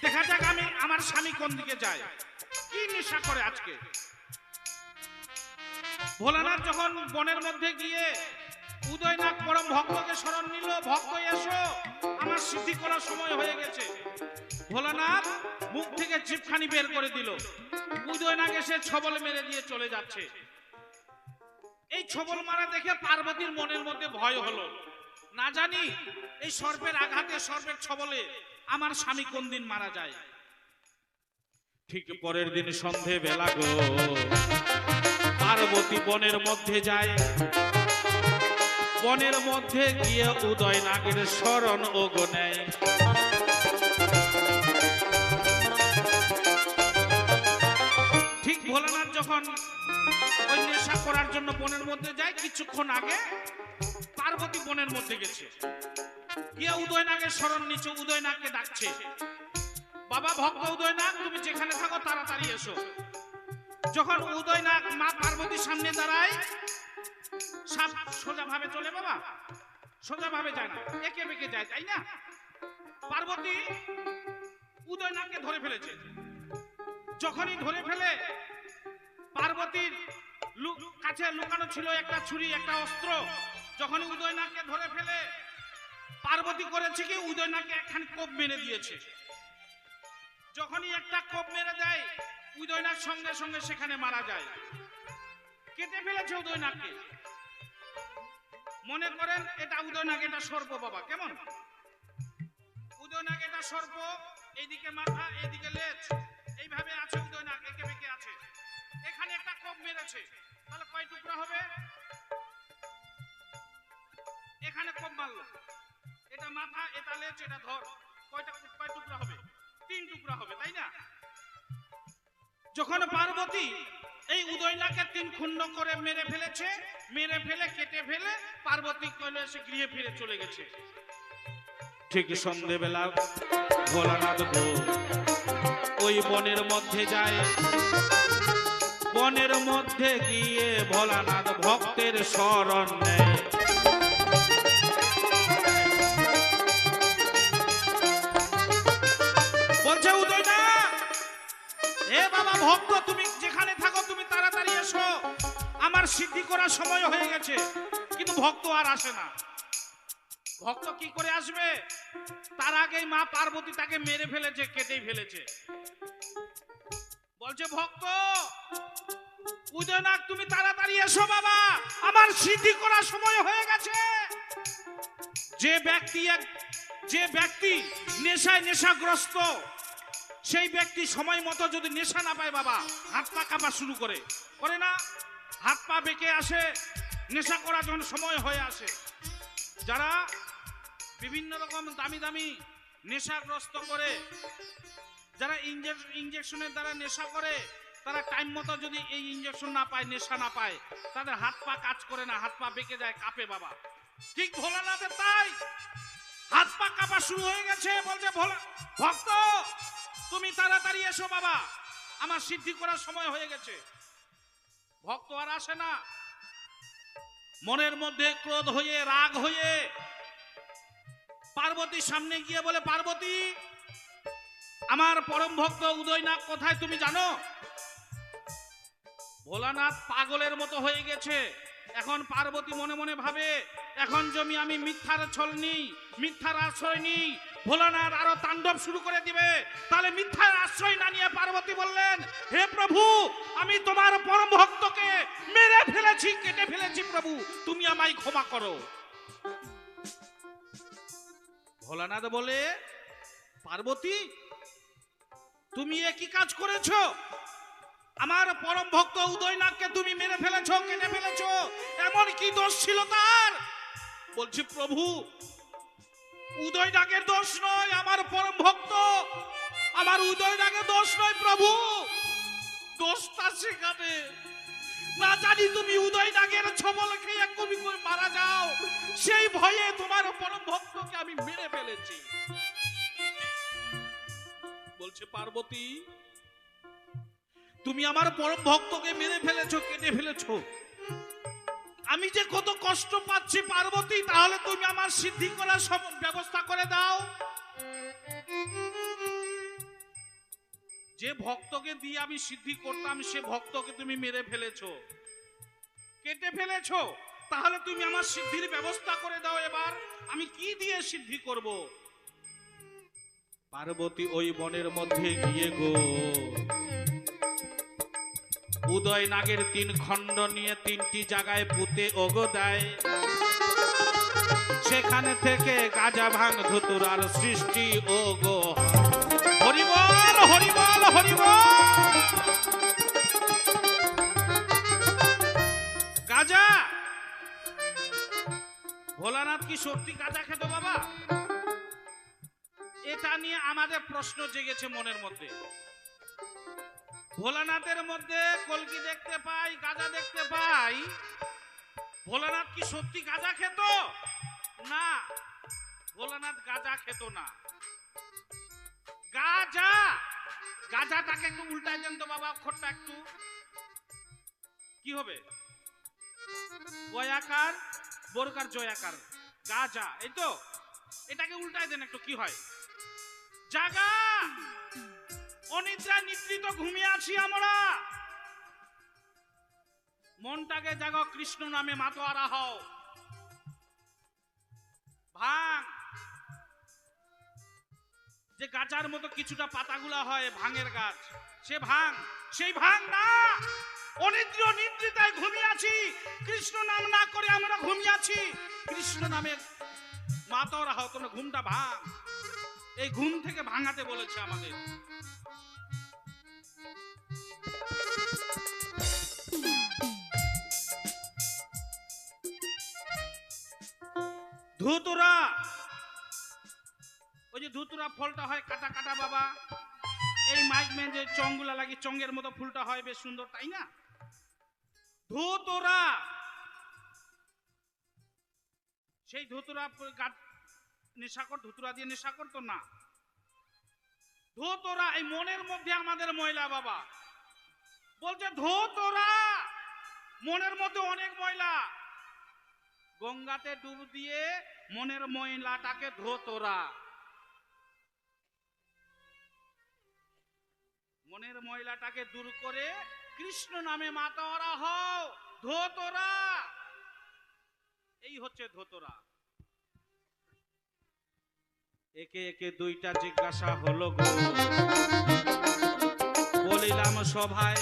দেখা যাক আমি আমার স্বামী কোন দিকে যায়, কি নেশা করে আজকে। ভোলানাথ যখন বনের মধ্যে গিয়ে উদয়নাগ পরম ভক্তকে শরণ নিল, ভক্ত এসো, আমার সিদ্ধি করার সময় হয়ে গেছে। ভোলানাথ মুখ থেকে জিভখানি বের করে দিল। উদয়নাগ এসে ছবল মেরে দিয়ে চলে যাচ্ছে। এই ছবল মারা দেখে পার্বতীর মনের মধ্যে ভয় হলো, না জানি এই সর্পের আঘাতে, সর্পের ছবলে আমার স্বামী কোন দিন মারা যায়। ঠিক পরের দিন সন্ধে বেলা গো পার্বতী বনের মধ্যে যায়। বনের মধ্যে গিয়ে উদয়নাগের শরণ ওগো নেয়। ঠিক ভোলানাথ যখন ওই নেশা করার জন্য বনের মধ্যে যায়, কিছুক্ষণ আগে পার্বতী বনের মধ্যে গেছে, গিয়ে উদয়নাগের শরণ নিচে উদয়নাগকে ডাকছে, বাবা ভক্ত উদয়নাগ, তুমি যেখানে থাকো তাড়াতাড়ি এসো। যখন উদয়নাগ মা পার্বতীর সামনে দাঁড়ায়, সাপ সোজা ভাবে চলে বাবা, সোজা ভাবে যায় না, একে বেঁকে যায়, তাই না? পার্বতী উদয়নাগকে ধরে ফেলেছে। যখনই ধরে ফেলে, পার্বতীর কাছে লুকানো ছিল একটা ছুরি, একটা অস্ত্র। যখনই উদয়নাগকে ধরে ফেলে, পার্বতী করেছে কি, উদয়নাগকে একখানি কোপ মেরে দিয়েছে। যখনই একটা কোপ মেরে দেয়, উদয়নাগ সঙ্গে সঙ্গে সেখানে মারা যায়। কেটে ফেলেছে উদয়নাগকে। মনে করেন এটা উদয়নাগ, এটা সর্প বাবা, কেমন? উদয়নাগ এটা সর্প, এইদিকে মাথা, এইদিকে লেজ, এইভাবে আছে উদয়নাগ, একে বেঁকে আছে। এখানে একটা কোপ মেরেছে, তাহলে কয় টুকরা হবে? এখানে কোপ মারলো, এটা মাথা, এটা লেজ, এটা ধর, কয় টুকরা হবে? 3 টুকরা হবে, তাই না? যখন পার্বতী এই উদয়নাগকে 3 খণ্ড করে মেরে ফেলেছে, মেরে ফেলে কেটে ফেলে পার্বতী কৈলাসে গৃহে ফিরে চলে গেছে। ঠিক সন্ধেবেলা ভোলানাথ গো ওই বনের মধ্যে যায়, বনের মধ্যে গিয়ে ভোলানাথ ভক্তের শরণ নেয়। বলছে উদয় না, হে বাবা ভক্ত, তুমি যেখানে থাকো তুমি তাড়াতাড়ি এসো, আমার সিদ্ধি করার সময় হয়ে গেছে। কিন্তু ভক্ত আর আসে না। ভক্ত কি করে আসবে? তার আগেই মা পার্বতী তাকে মেরে ফেলেছে, কেটেই ফেলেছে। বলছে ভক্ত উদয়নাথ, তুমি তাড়াতাড়ি এসো বাবা, আমার সিদ্ধি করার সময় হয়ে গেছে। যে ব্যক্তি নেশাগ্রস্ত, সেই ব্যক্তি সময় মতো যদি নেশা না পায় বাবা, হাত পা কাঁপা শুরু করে না, হাত পা বেঁকে আসে, নেশা করার জন্য সময় হয়ে আসে। যারা বিভিন্ন রকম দামি দামি নেশাগ্রস্ত করে, যারা ইঞ্জেকশনের দ্বারা নেশা করে, তারা টাইম মতো যদি এই ইঞ্জেকশন না পায়, নেশা না পায়, তাদের হাত পা কাজ করে না, হাত পা বেঁকে যায়, কাঁপে বাবা। ঠিক ভোলানাথের তাই, হাত পা কাঁপা শুরু হয়ে গেছে। বলছে ভক্ত তুমি তাড়াতাড়ি এসো বাবা, আমার সিদ্ধি করার সময় হয়ে গেছে। ভক্ত আর আসে না। মনের মধ্যে ক্রোধ হয়ে, রাগ হয়ে পার্বতীর সামনে গিয়ে বলে, পার্বতী আমার পরম ভক্ত উদয়নাথ কোথায় তুমি জানো? ভোলানাথ পাগলের মতো হয়ে গেছে। এখন পার্বতী মনে মনে ভাবে, এখন জমি আমি মিথ্যার ছল নিই, মিথ্যার আশ্রয় নিই, ভোলানাথ আরো তাণ্ডব শুরু করে দিবে। তাহলে মিথ্যার আশ্রয় না নিয়ে পার্বতী বললেন, হে প্রভু, আমি তোমার পরম ভক্তকে মেরে ফেলেছি, কেটে ফেলেছি, প্রভু তুমি আমায় ক্ষমা করো। ভোলানাথ বলে, পার্বতী তুমি একই কাজ করেছো, আমার পরম ভক্ত উদয়নাথকে তুমি মেরে ফেলেছো, কেটে ফেলেছো, এমন কি দোষ ছিল তার? বলছি প্রভু, উদয়নাথের দোষ নয়, আমার পরম ভক্ত, আমার উদয়নাথের দোষ নয় প্রভু, দোষটা সেখানে না জানি তুমি উদয়নাথের ছবল খেয়ে কবি করে মারা যাও, সেই ভয়ে তোমার পরম ভক্তকে আমি মেরে ফেলেছি। বলছে পার্বতী, তুমি আমার পরম ভক্তকে মেরে ফেলেছো, কেটে ফেলেছো, আমি যে কত কষ্ট পাচ্ছি পার্বতী, তাহলে তুমি আমার সিদ্ধি করার সব ব্যবস্থা করে দাও। যে ভক্তকে দিয়ে আমি সিদ্ধি করতাম, সে ভক্তকে তুমি মেরে ফেলেছো, কেটে ফেলেছো, তাহলে তুমি আমার সিদ্ধির ব্যবস্থা করে দাও। এবার আমি কি দিয়ে সিদ্ধি করব? পার্বতী ওই বনের মধ্যে গিয়ে গো উদয় নাগের 3 খণ্ড নিয়ে 3টি জায়গায় পুঁতে ওগো দেয়। সেখানে থেকে গাজা ভাঙ ধুতুরার সৃষ্টি ওগো। হরিবল হরিবল হরিবল। গাজা, ভোলানাথ কি সত্যি গাজা খেত বাবা? এটা নিয়ে আমাদের প্রশ্ন জেগেছে মনের মধ্যে। ভোলানাথের মধ্যে কলকি দেখতে পাই, গাজা দেখতে পাই, ভোলানাথ কি সত্যি গাজা খেত? না, ভোলানাথ গাজা খেত না। গাজা, গাজাটাকে একটু উল্টাই দেন তো বাবা, অক্ষরটা একটু কি হবে? গয়াকার বর্গার জয়াকার, গাজা, এই তো। এটাকে উল্টাই দেন একটু, কি হয়? জাগা, অনিদ্রা নিদ্রিত ঘুমিয়ে আছি আমরা, মনটাকে জাগো, কৃষ্ণ নামে মাতোয়ারা হও। ভাঙ, যে গাছার মতো কিছুটা পাতাগুলা হয়, ভাঙের গাছ, সে ভাঙ, সেই ভাঙ না। অনিদ্র নিদ্রিতায় ঘুমিয়ে আছি, কৃষ্ণ নাম না করে আমরা ঘুমিয়ে আছি, কৃষ্ণ নামে মাতোয়ারা হও, তোমরা ঘুমটা ভাঙ। এই ঘুম থেকে ভাঙাতে বলেছে আমাদের। ধুতুরা, ওই যে ধুতুরা ফলটা হয় কাটা কাটা বাবা, এই মাইক মেন যে চংগুলা লাগে, চঙ্গের মতো ফুলটা হয়, বেশ সুন্দর, তাই না? ধুতুরা, সেই ধুতুরা নেশাকর ধুতুরা দিয়ে নেশা করতো না। ধোতরা এই মনের মধ্যে আমাদের ময়লা বাবা বলছে, ধোতরা মনের মধ্যে অনেক ময়লা, গঙ্গাতে ডুব দিয়ে মনের ময়লাটাকে ধোতরা। মনের ময়লাটাকে দূর করে কৃষ্ণ নামে মাতাওয়ারা হও, ধোতরা। এই হচ্ছে ধোতরা। একে একে দুইটা জিজ্ঞাসা হলো গো, বলিলাম সভায়।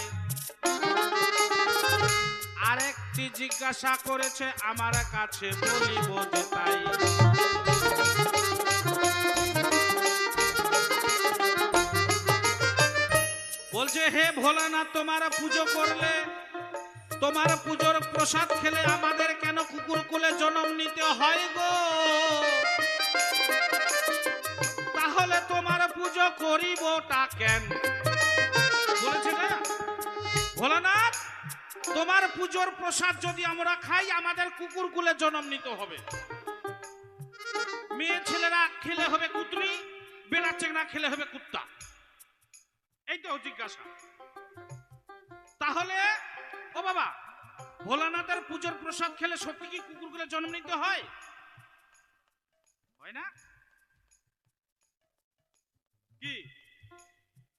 আরেকটি জিজ্ঞাসা করেছে আমার কাছে, বলিব যে তাই। বলছে, হে ভোলানাথ, তোমার পুজো করলে, তোমার পুজোর প্রসাদ খেলে আমাদের কেন কুকুর কুলে জন্ম নিতে হয় গো? তাহলে তোমার পুজো করিবটা কেন? বলেছে না ভোলানাথ, তোমার পুজোর প্রসাদ যদি আমরা খাই আমাদের কুকুর কুলে জন্ম নিতে হবে। মেয়ে ছেলেরা খেলে হবে কুতরি, বেড়া চেংড়া খেলে হবে কুত্তা। এই তো জিজ্ঞাসা। তাহলে ও বাবা, ভোলানাথের পুজোর প্রসাদ খেলে সত্যি কি কুকুর কুলে জন্ম নিতে হয়? হয় না? কি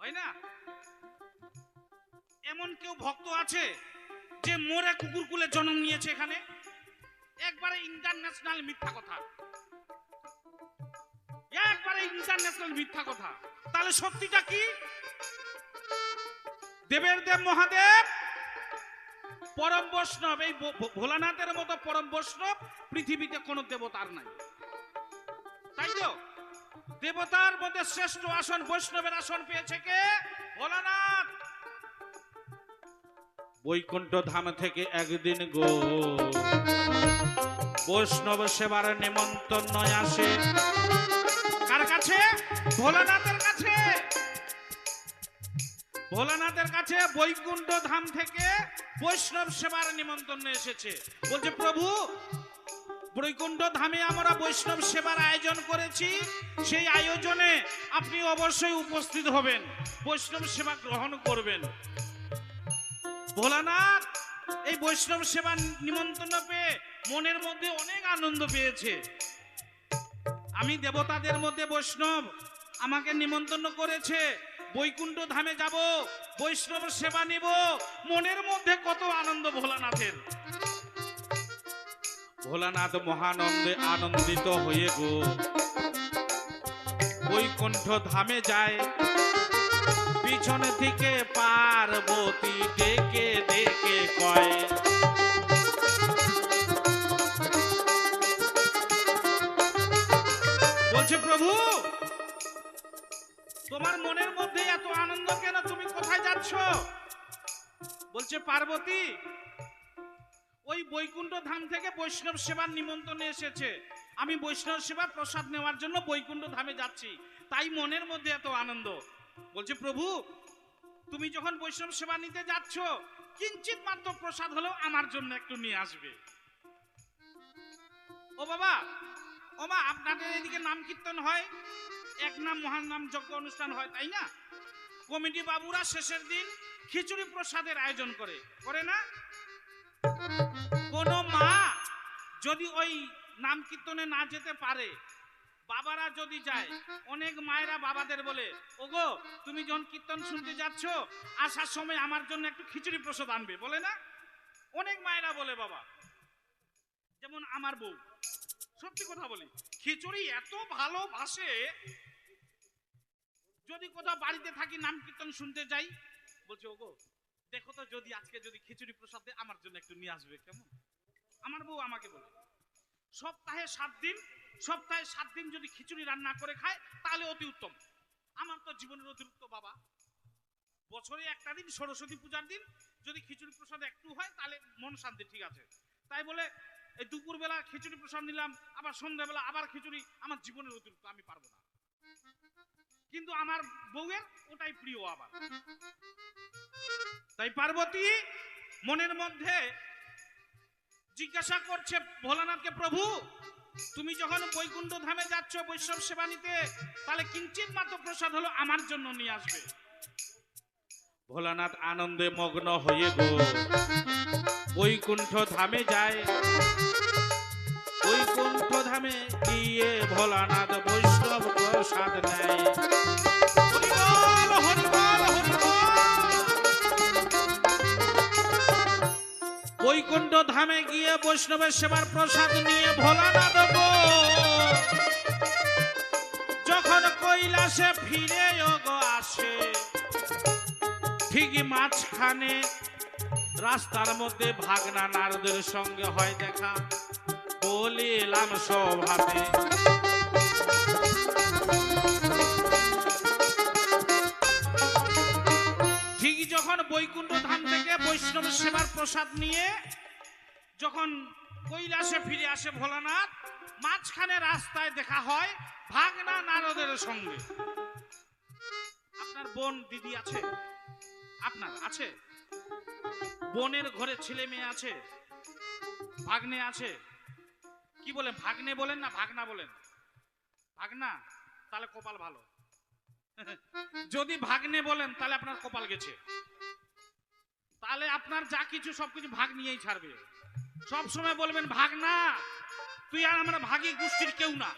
হয় না? এমন কেউ ভক্ত আছে যে মোরে কুকুর কুলে জন্ম নিয়েছে? এখানে একবারে ইন্টারন্যাশনাল মিথ্যা কথা, একবারে ইন্টারন্যাশনাল মিথ্যা কথা। তাহলে সত্যিটা কি? দেবের দেব মহাদেব পরম বৈষ্ণব। এই ভোলানাথের মতো পরম বৈষ্ণব পৃথিবীতে কোন দেবতার নাই, তাই তো? দেবতার মধ্যে শ্রেষ্ঠ আসন, বৈষ্ণবের আসন পেয়েছে কে? ভোলানাথ। বৈকুণ্ঠ ধাম থেকে একদিন গো বৈষ্ণব সেবার নিমন্ত্রণ আসে। কার কাছে? ভোলানাথের কাছে। ভোলানাথের কাছে বৈকুণ্ঠ ধাম থেকে বৈষ্ণব সেবার নিমন্ত্রণ এসেছে। বলছে, প্রভু, বৈকুণ্ঠ ধামে আমরা বৈষ্ণব সেবার আয়োজন করেছি, সেই আয়োজনে আপনি অবশ্যই উপস্থিত হবেন, বৈষ্ণব সেবা গ্রহণ করবেন। ভোলানাথ এই বৈষ্ণব সেবা নিমন্ত্রণ পেয়ে মনের মধ্যে অনেক আনন্দ পেয়েছে। আমি দেবতাদের মধ্যে বৈষ্ণব, আমাকে নিমন্ত্রণ করেছে, বৈকুণ্ঠ ধামে যাব, বৈষ্ণব সেবা নিব, মনের মধ্যে কত আনন্দ ভোলানাথের। ভোলানাথ মহানন্দে আনন্দিত হয়ে গো বৈকুণ্ঠ ধামে যায়। পিছন থেকে পার্বতী ডেকে ডেকে কয়, বলছে, প্রভু, তোমার মনের মধ্যে এত আনন্দ কেন? তুমি কোথায় যাচ্ছ? বলছে, পার্বতী ওই বৈকুণ্ঠ ধাম থেকে বৈষ্ণব সেবার নিমন্ত্রণে এসেছে, আমি বৈষ্ণব সেবার প্রসাদ নেওয়ার জন্য বৈকুণ্ঠ ধামে যাচ্ছি, তাই মনের মধ্যে এত আনন্দ। বলছে, প্রভু, তুমি যখন বৈষ্ণব সেবা নিতে যাচ্ছ, কিঞ্চিত মাত্র প্রসাদ হলেও আমার জন্য একটু নিয়ে আসবে। ও বাবা, ও মা, আপনাদের এদিকে নাম কীর্তন হয়, এক নাম মহান নাম যজ্ঞ অনুষ্ঠান হয়, তাই না? কমিটি বাবুরা শেষের দিন খিচুড়ি প্রসাদের আয়োজন করে, করে না? কোন মা যদি ওই নাম কীর্তনে না যেতে পারে, বাবারা যদি যায়, অনেক মায়েরা বাবাদের বলে, ওগো, তুমি যখন কীর্তন শুনতে যাচ্ছ, আসার সময় আমার জন্য একটু খিচুড়ি প্রসাদ আনবে, বলে না? অনেক মায়েরা বলে বাবা। যেমন আমার বউ, সত্যি কথা বলি, খিচুড়ি এত ভালোবাসে, যদি কোথাও বাড়িতে থাকি নাম কীর্তন শুনতে যাই, বলছে, ওগো, দেখো তো যদি আজকে যদি খিচুড়ি প্রসাদ দেয় আমার জন্য একটু নিয়ে আসবে, কেমন? আমার বউ আমাকে বলে, সপ্তাহে 7 দিন যদি খিচুড়ি রান্না করে খায় তাহলে অতি উত্তম। আমার তো জীবনের অতিরিক্ত বাবা, বছরে একটা দিন সরস্বতী পূজার দিন যদি খিচুড়ি প্রসাদ একটু হয় তাহলে মন শান্তি, ঠিক আছে। তাই বলে এই দুপুরবেলা খিচুড়ি প্রসাদ নিলাম, আবার সন্ধ্যাবেলা আবার খিচুড়ি, আমার জীবনের অতিরিক্ত, আমি পারবো না। কিন্তু আমার বউয়ের ওটাই প্রিয় আবার। তাই পার্বতী মনের মধ্যে জিজ্ঞাসা করছে ভোলানাথকে, প্রভু, তুমি যখন বৈকুণ্ঠ ধামে যাচ্ছ বৈষ্ণব সেবা নিতে, তাহলে কিঞ্চিত মাত্র প্রসাদ হলো আমার জন্য নিয়ে আসবে। ভোলানাথ আনন্দে মগ্ন হয়ে গো বৈকুণ্ঠ ধামে যায়। বৈকুণ্ঠ ধামে গিয়ে ভোলানাথ বৈষ্ণব প্রসাদ নেয়। হরি বল, হরি বল, হরি বল। বৈকুণ্ঠ ধামে গিয়ে বৈষ্ণবের সেবার প্রসাদ নিয়ে ভোলানাথ গো যখন কৈলাসে ফিরে গো আসে, ঠিকই মাঝখানে রাস্তার মধ্যে ভাগনা নারদের সঙ্গে হয় দেখা। বলিলাম সভাতে ঠিকই যখন বৈকুণ্ঠ ধাম থেকে বৈষ্ণব সেবার প্রসাদ নিয়ে যখন কৈলাসে ফিরে আসে ভোলানাথ, মাঝখানে রাস্তায় দেখা হয় ভাগনা নারদের সঙ্গে। আপনার বোন দিদি আছে? আপনার আছে? বোনের ঘরে ছেলে মেয়ে আছে? ভাগ্নে আছে? কি বলেন, ভাগ্নে বলেন না ভাগনা বলেন? ভাগনা, তাহলে কপাল ভালো। যদি ভাগ্নে বলেন তাহলে আপনার কপাল গেছে, তাহলে আপনার যা কিছু সবকিছু ভাগ নিয়েই ছাড়বে। সব সময় বলবেন ভাগনা, তুই আর আমরা ভাগী গোষ্ঠীর কেউ না,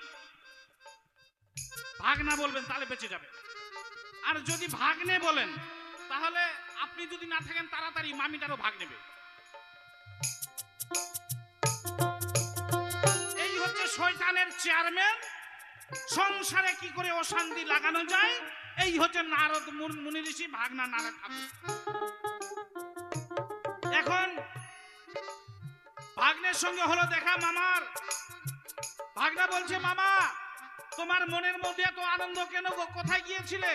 ভাগনা বলবেন তাহলে বেঁচে যাবে। আর যদি ভাগ্নে বলেন তাহলে আপনি যদি না থাকেন তাড়াতাড়ি মামিটারও ভাগ নেবে। এই হচ্ছে শয়তানের চেয়ারম্যান। সংসারে কি করে অশান্তি লাগানো যায়, এই হচ্ছে নারদ মুনি ঋষি ভাগনা নারদ ঠাকুর। এখন ভাগ্নের সঙ্গে হলো দেখা মামার। ভাগনা বলছে, মামা তোমার মনের মধ্যে এত আনন্দ কেন গো, কোথায় গিয়েছিলে?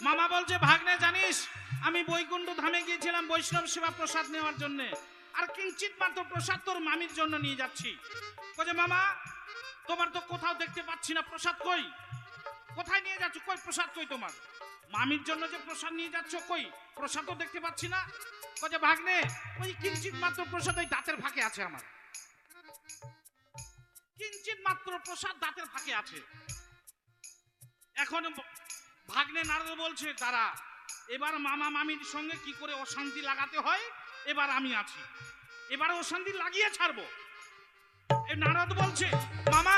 মামা বলছে, ভাগ্নে জানিস আমি বৈকুণ্ঠ ধামে গিয়েছিলাম বৈষ্ণব সেবা প্রসাদ নেওয়ার জন্য, আর কিঞ্চিত মাত্র প্রসাদ তোর মামির জন্য নিয়ে যাচ্ছি। বলছে, মামা তোমার তো কোথাও দেখতে পাচ্ছি না, প্রসাদ কই? কোথায় নিয়ে যাচ্ছ? কই প্রসাদ কই তোমার? মামির জন্য যে প্রসাদ নিয়ে যাচ্ছ, কই প্রসাদ তো দেখতে পাচ্ছি না। বলছে, ভাগ্নে ওই কিঞ্চিত মাত্র প্রসাদ ওই দাঁতের ফাঁকে আছে আমার। কিঞ্চিত মাত্র প্রসাদ দাঁতের ফাঁকে আছে। এখন ভাগ্নে নারদ বলছে, দাঁড়া, এবার মামা মামির সঙ্গে কি করে অশান্তি লাগাতে হয় এবার আমি আছি, এবার অশান্তি লাগিয়ে ছাড়বো। এই নারদ বলছে, মামা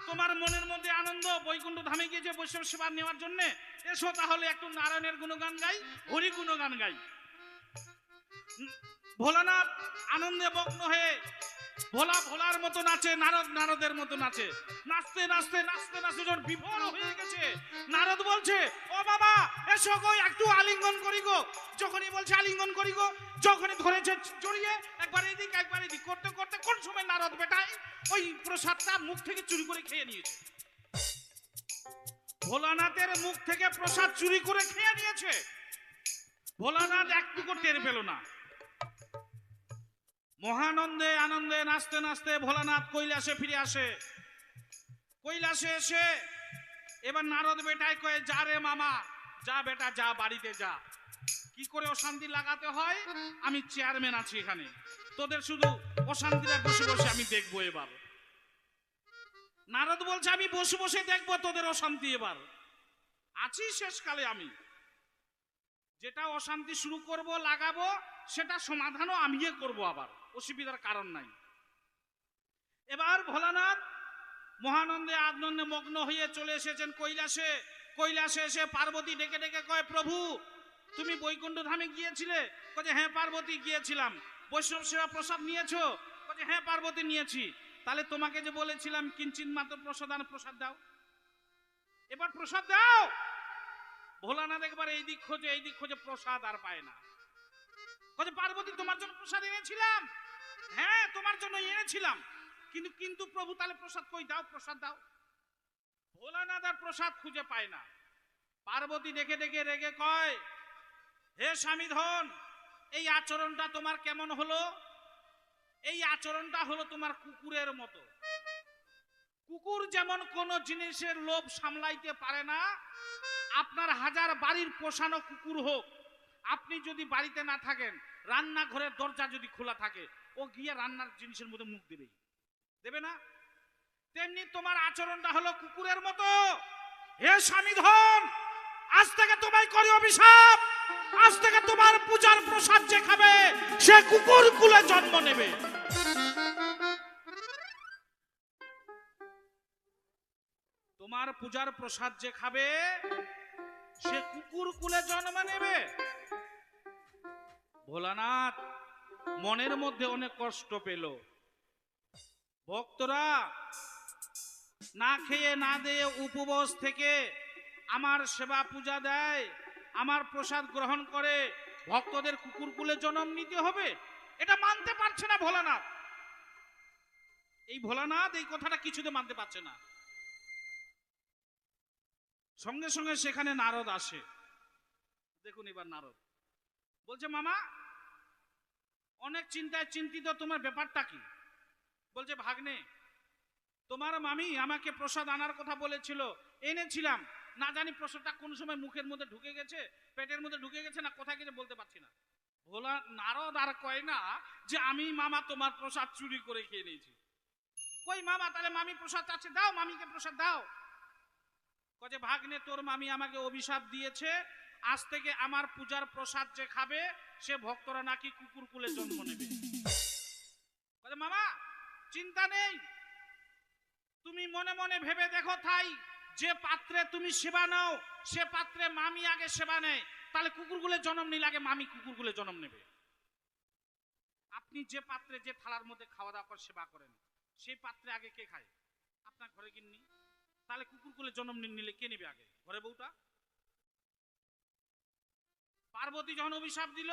তোমার মনের মধ্যে আনন্দ বৈকুণ্ঠ ধামে গিয়েছে বৈষ্ণব সেবা নেওয়ার জন্য, এসো তাহলে একটু নারায়ণের গুণগান গাই, হরি গুণগান গাই। ভোলানাথ আনন্দে মগ্ন হয়ে ভোলা ভোলার মতো নাচে, নারদ নারদের মতো নাচে। নাচতে নাচতে নাচতে নাচতে যখন বিভোর হয়ে গেছে, নারদ বলছে, ও বাবা এসো গো একটু আলিঙ্গন করি গো। যখনই বলছে আলিঙ্গন করি গো, যখনই ধরেছে জড়িয়ে একবার এদিক একবার এদিক করতে করতে কোন সময় নারদ বেটায় ওই প্রসাদটা মুখ থেকে চুরি করে খেয়ে নিয়েছে। ভোলানাথের মুখ থেকে প্রসাদ চুরি করে খেয়ে নিয়েছে। ভোলানাথ একটুকু টের পেল না। মহানন্দে আনন্দে নাচতে নাচতে ভোলানাথ কৈলাসে ফিরে আসে। কৈলাসে এসে এবার নারদ বেটায় কয়ে, যা রে মামা, যা বেটা যা, বাড়িতে যা। কি করে অশান্তি লাগাতে হয় আমি চেয়ারম্যান আছি এখানে, তোদের শুধু অশান্তিটা বসে বসে আমি দেখবো এবার। নারদ বলছে, আমি বসে বসে দেখবো তোদের অশান্তি, এবার আছি শেষকালে আমি। যেটা অশান্তি শুরু করব লাগাবো সেটা সমাধানও আমিই করব, আবার অসুবিধার কারণ নাই। এবার ভোলানাথ মহানন্দে আনন্দে মগ্ন হয়ে চলে এসেছেন কৈলাসে। কৈলাসে এসে পার্বতী ডেকে ডেকে কয়, প্রভু তুমি বৈকুণ্ঠ ধামে গিয়েছিলে? কয়ে, হ্যাঁ পার্বতী গিয়েছিলাম। বৈষ্ণব সেবা প্রসাদ নিয়েছো? কয়ে, হ্যাঁ পার্বতী নিয়েছি। তাহলে তোমাকে যে বলেছিলাম কিঞ্চিত মাত্র প্রসাদ আন, প্রসাদ দাও, এবার প্রসাদ দাও। ভোলানাথ একবার এই দিক খোঁজে প্রসাদ আর পায় না। কয়ে, পার্বতী তোমার জন্য প্রসাদ এনেছিলাম। হ্যাঁ তোমার জন্য এনেছিলাম, কিন্তু প্রভু তাহলে প্রসাদ কই, দাও প্রসাদ দাও। ভোলানাথ আর প্রসাদ খুঁজে পায় না। পার্বতী ডেকে ডেকে রেগে কয়, হে স্বামী ধন, এই আচরণটা তোমার কেমন হলো? এই আচরণটা হলো তোমার কুকুরের মতো। কুকুর যেমন কোন জিনিসের লোভ সামলাইতে পারে না, আপনার হাজার বাড়ির পোষানো কুকুর হোক, আপনি যদি বাড়িতে না থাকেন, রান্নাঘরের দরজা যদি খোলা থাকে, ও গিয়ে রান্নার জিনিসের মধ্যে মুখ দেবে। দেবে না? তেমনি তোমার আচরণটা হলো কুকুরের মতো। হে স্বামী ধন, আজ থেকে তোমায় করি অভিশাপ, আজ থেকে তোমার পূজার প্রসাদ যে খাবে সে কুকুর কুলে জন্ম নেবে। তোমার পূজার প্রসাদ যে খাবে সে কুকুর কুলে জন্ম নেবে। ভোলানাথ মনের মধ্যে অনেক কষ্ট পেল। ভক্তরা না খেয়ে না দিয়ে উপবাস থেকে আমার সেবা পূজা দেয়, আমার প্রসাদ গ্রহণ করে, ভক্তদের কুকুর কুলে জন্ম নিতে হবে, এটা মানতে পারছে না ভোলানাথ। এই ভোলানাথ এই কথাটা কিছুতে মানতে পারছে না। সঙ্গে সঙ্গে সেখানে নারদ আসে। দেখুন এবার নারদ বলছে, মামা অনেক চিন্তায় চিন্তিত, তোমার ব্যাপারটা কি? বলছে, ভাগ্নে তোমার মামি আমাকে প্রসাদ আনার কথা বলেছিল, এনেছিলাম, না জানি প্রসাদটা কোন সময় মুখের মধ্যে ঢুকে গেছে, পেটের মধ্যে ঢুকে গেছে, না কোথায় গেছে বলতে পারছি না। ভোলা নারদ আর কয় না যে আমি মামা তোমার প্রসাদ চুরি করে খেয়ে নিয়েছি। কই মামা, তাহলে মামি প্রসাদ চাচ্ছে, দাও মামিকে প্রসাদ দাও। কয়ে, ভাগ্নে তোর মামি আমাকে অভিশাপ দিয়েছে, আজ থেকে আমার পূজার প্রসাদ যে খাবে সে ভক্তরা নাকি কুকুর কুলে জন্ম নেবে। কয়ে, মামা চিন্তা নেই, তুমি মনে মনে ভেবে দেখো তাই, যে পাত্রে তুমি সেবা নাও সে পাত্রে মামি আগে সেবা নেয়, তাহলে কুকুরগুলো জন্ম নিলে আগে মামি কুকুরগুলো জন্ম নেবে। আপনি যে পাত্রে যে থালার মধ্যে খাওয়া দাওয়া করে সেবা করেন সেই পাত্রে আগে কে খায়? আপনার ঘরে গিন্নি। তাহলে কুকুরগুলো জন্ম নিলে কে নেবে আগে? ঘরে বউটা। পার্বতী যখন অভিশাপ দিল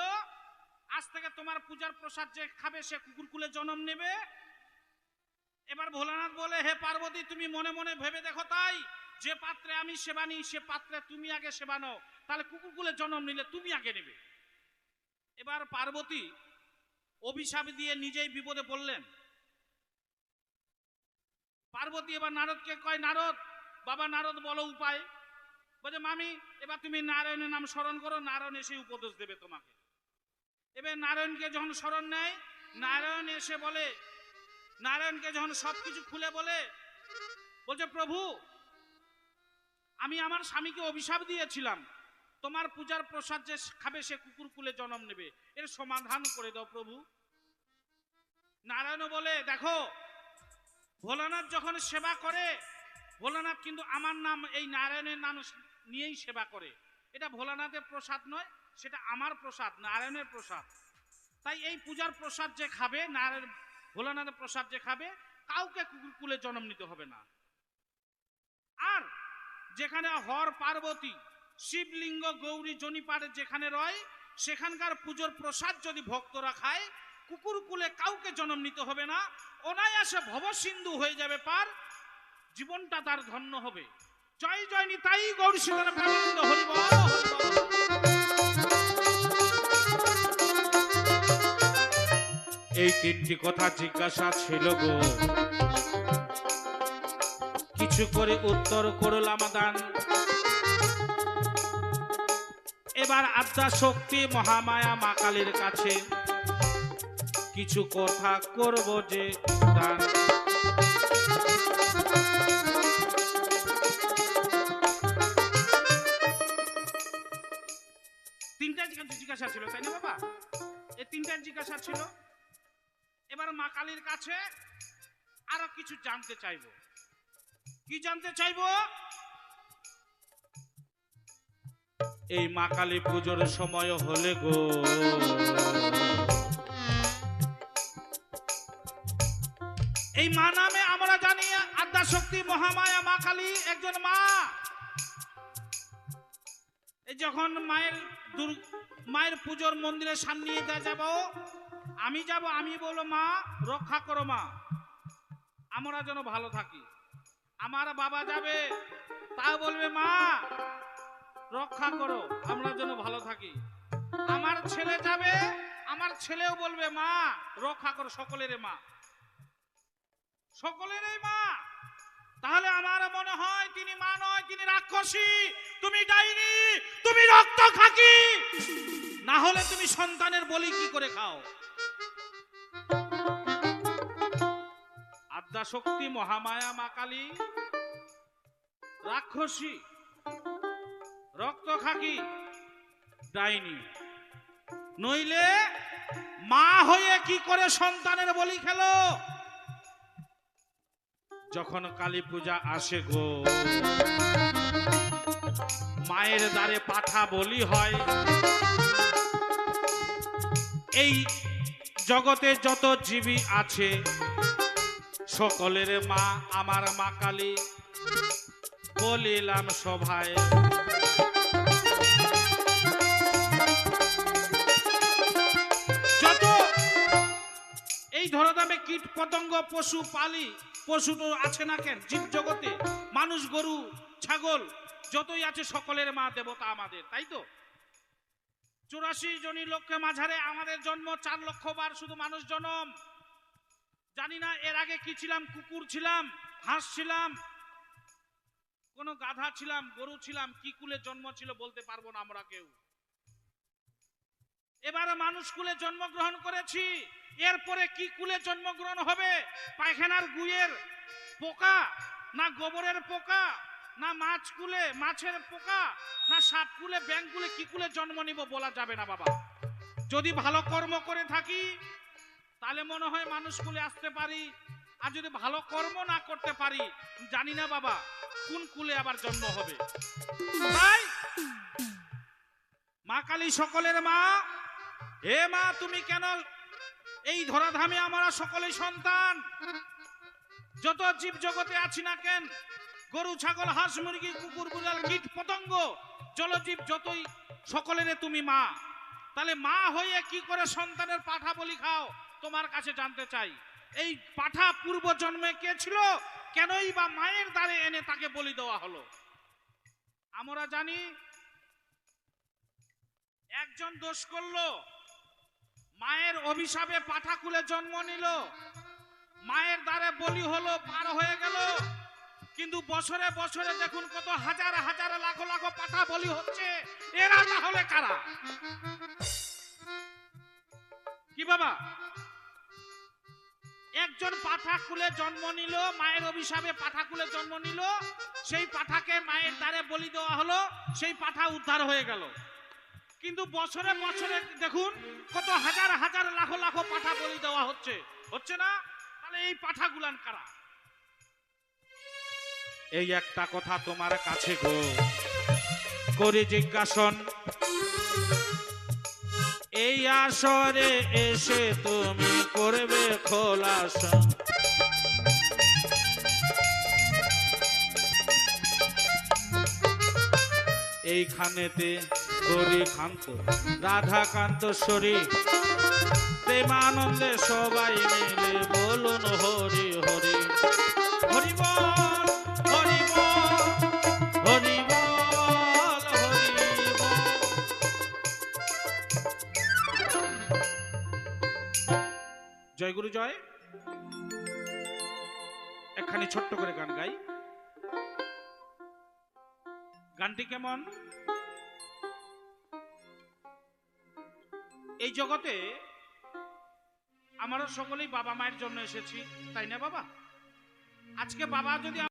আজ থেকে তোমার পূজার প্রসাদ যে খাবে সে কুকুরকুলে জন্ম নেবে, এবার ভোলানাথ বলে, হে পার্বতী তুমি মনে মনে ভেবে দেখো তাই, যে পাত্রে আমি সেবা নিই সে পাত্রে তুমি আগে সেবা নাও, তাহলে কুকুরকুলে জন্ম নিলে তুমি আগে নেবে। এবার পার্বতী অভিশাপ দিয়ে নিজেই বিপদে পড়লেন। পার্বতী এবার নারদকে কয়, নারদ বাবা নারদ বলো উপায়। বলে, মামি এবার তুমি নারায়ণের নাম স্মরণ করো, নারায়ণ এসে উপদেশ দেবে তোমাকে। এবার নারায়ণকে যখন স্মরণ নেয়, নারায়ণ এসে বলে, নারায়ণকে যখন সবকিছু খুলে বলে, বলছে, প্রভু আমি আমার স্বামীকে অভিশাপ দিয়েছিলাম, তোমার পূজার প্রসাদ যে খাবে সে কুকুর কুলে জন্ম নেবে, এর সমাধান করে দাও প্রভু। নারায়ণ বলে, দেখো ভোলানাথ যখন সেবা করে, ভোলানাথ কিন্তু আমার নাম এই নারায়ণের নাম নিয়েই সেবা করে, এটা ভোলানাথের প্রসাদ নয়, সেটা আমার প্রসাদ, নারায়ণের প্রসাদ। তাই এই পূজার প্রসাদ যে খাবে, নারায়ণ ভোলানাথের প্রসাদ যে খাবে, কাউকে কুকুর কুলে জন্ম নিতে হবে না। আর যেখানে হর পার্বতী শিবলিঙ্গ গৌরী জনিপাড়ে যেখানে রয়, সেখানকার পুজোর প্রসাদ যদি ভক্তরা খায়, কুকুর কুলে কাউকে জন্ম নিতে হবে না, অনায়াসে ভবসিন্ধু হয়ে যাবে পার, জীবনটা তার ধন্য হবে। জয় জয় নিতাই গৌর সুন্দর প্রেমানন্দ, হরি বল হরি বল। এই তিনটি কথা জিজ্ঞাসা ছিল গো, কিছু করে উত্তর করলাম দান। এবার আদ্যা শক্তি মহামায়া মা কালীর কাছে কিছু কথা করব যে দান। তিনটা জিজ্ঞাসা ছিল তাই না বাবা? এই তিনটা জিজ্ঞাসা ছিল। এবার মা কালীর কাছে আরো কিছু জানতে চাইবো। কি জানতে চাইবো? এই মা কালী পুজোর সময় হলে গো, এই মা নামে আমরা জানি আদ্যা শক্তি মহামায়া মা কালী একজন মা। এই যখন মায়ের পুজোর মন্দিরের সামনে যাব, আমি বলবো মা রক্ষা করো মা, আমরা যেন ভালো থাকি। আমার বাবা যাবে, তাও বলবে মা রক্ষা করো, আমরা যেন ভালো থাকি। আমার ছেলে যাবে, আমার ছেলেও বলবে মা রক্ষা করো, সকলের মা, সকলেরই মা। তাহলে আমার মনে হয় তিনি মা নয়, তিনি রাক্ষসী, তুমি ডাইনি, তুমি রক্ত খাকি, না হলে তুমি সন্তানের বলি কি করে খাও? আদ্যাশক্তি মহামায়া মা কালী রাক্ষসী রক্ত খাকি ডাইনি, নইলে মা হয়ে কি করে সন্তানের বলি খেলো? যখন কালী পূজা আসে গো, মায়ের দ্বারে পাঠা বলি হয়। এই জগতে যত জীবী আছে সকলের মা আমার মা কালী, বলিলাম সভায়। যত এই ধরদামে কীট পতঙ্গ পশু পালি, পশু তো আছে না কেন জীব জগতে, মানুষ গরু ছাগল যতই আছে সকলের মা দেবতা আমাদের, তাই তো? 84 জনী লক্ষ্যে মাঝারে আমাদের জন্ম, 4 লক্ষ বার শুধু মানুষ জন্ম। জানি না এর আগে কি ছিলাম, কুকুর ছিলাম, হাঁস ছিলাম, কোন গাধা ছিলাম, গরু ছিলাম, কি কুলে জন্ম ছিল বলতে পারবো না আমরা কেউ। এবারে মানুষ কুলে জন্মগ্রহণ করেছি, এরপরে কি কুলে জন্মগ্রহণ হবে? পায়খানার গুয়ের পোকা, না গোবরের পোকা, না মাছ কুলে মাছের পোকা, না সাপ কুলে ব্যাং কুলে, কি কুলে জন্ম নিব বলা যাবে না বাবা। যদি ভালো কর্ম করে থাকি তাহলে মনে হয় মানুষ কুলে আসতে পারি, আর যদি ভালো কর্ম না করতে পারি জানি না বাবা কোন কুলে আবার জন্ম হবে। তাই মা কালী সকলের মা, হে মা তুমি কেন এই ধরাধামে আমরা সকলেই সন্তান, যত জীব জগতে আছি না কেন, গরু ছাগল হাঁস মুরগি কুকুর বিড়াল কীট পতঙ্গ জলজীব যতই সকলের তুমি মা। তাহলে মা হয়ে কি করে সন্তানের পাঠা বলি খাও তোমার কাছে জানতে চাই। এই পাঠা পূর্ব জন্মে কে ছিল, কেনই বা মায়ের দ্বারে এনে তাকে বলি দেওয়া হলো? আমরা জানি একজন দোষ করলো, মায়ের অভিশাপে পাঠা কুলে জন্ম নিল, মায়ের দ্বারে বলি হলো, পার হয়ে গেল। কিন্তু বছরে বছরে দেখুন কত হাজার হাজার লাখ লাখ পাঠা বলি হচ্ছে, এরা তাহলে কারা? কি বাবা, একজন পাঠা কুলে জন্ম নিল, মায়ের অভিশাপে পাঠা কুলে জন্ম নিল, সেই পাঠাকে মায়ের দ্বারে বলি দেওয়া হলো, সেই পাঠা উদ্ধার হয়ে গেল। কিন্তু বছরে বছরে দেখুন কত হাজার হাজার লাখ লাখ পাঠা বলি দেওয়া হচ্ছে, হচ্ছে না? তাহলে এই পাঠাগুলান কারা? এই একটা কথা তোমার কাছে গো করে জিজ্ঞাসন, এই আসরে এসে তুমি করবে খোলাসা। এইখানেতে গৌরীকান্ত রাধাকান্ত শরীর প্রেমানন্দে সবাই মিলে বলুন হরি হরি হরি বল হরি বল হরি বল হরি বল। জয় গুরু জয়। একখানি ছোট্ট করে গান গাই। গানটি কেমন? এই জগতে আমরা সকলেই বাবা মায়ের জন্য এসেছি, তাই না বাবা? আজকে বাবা যদি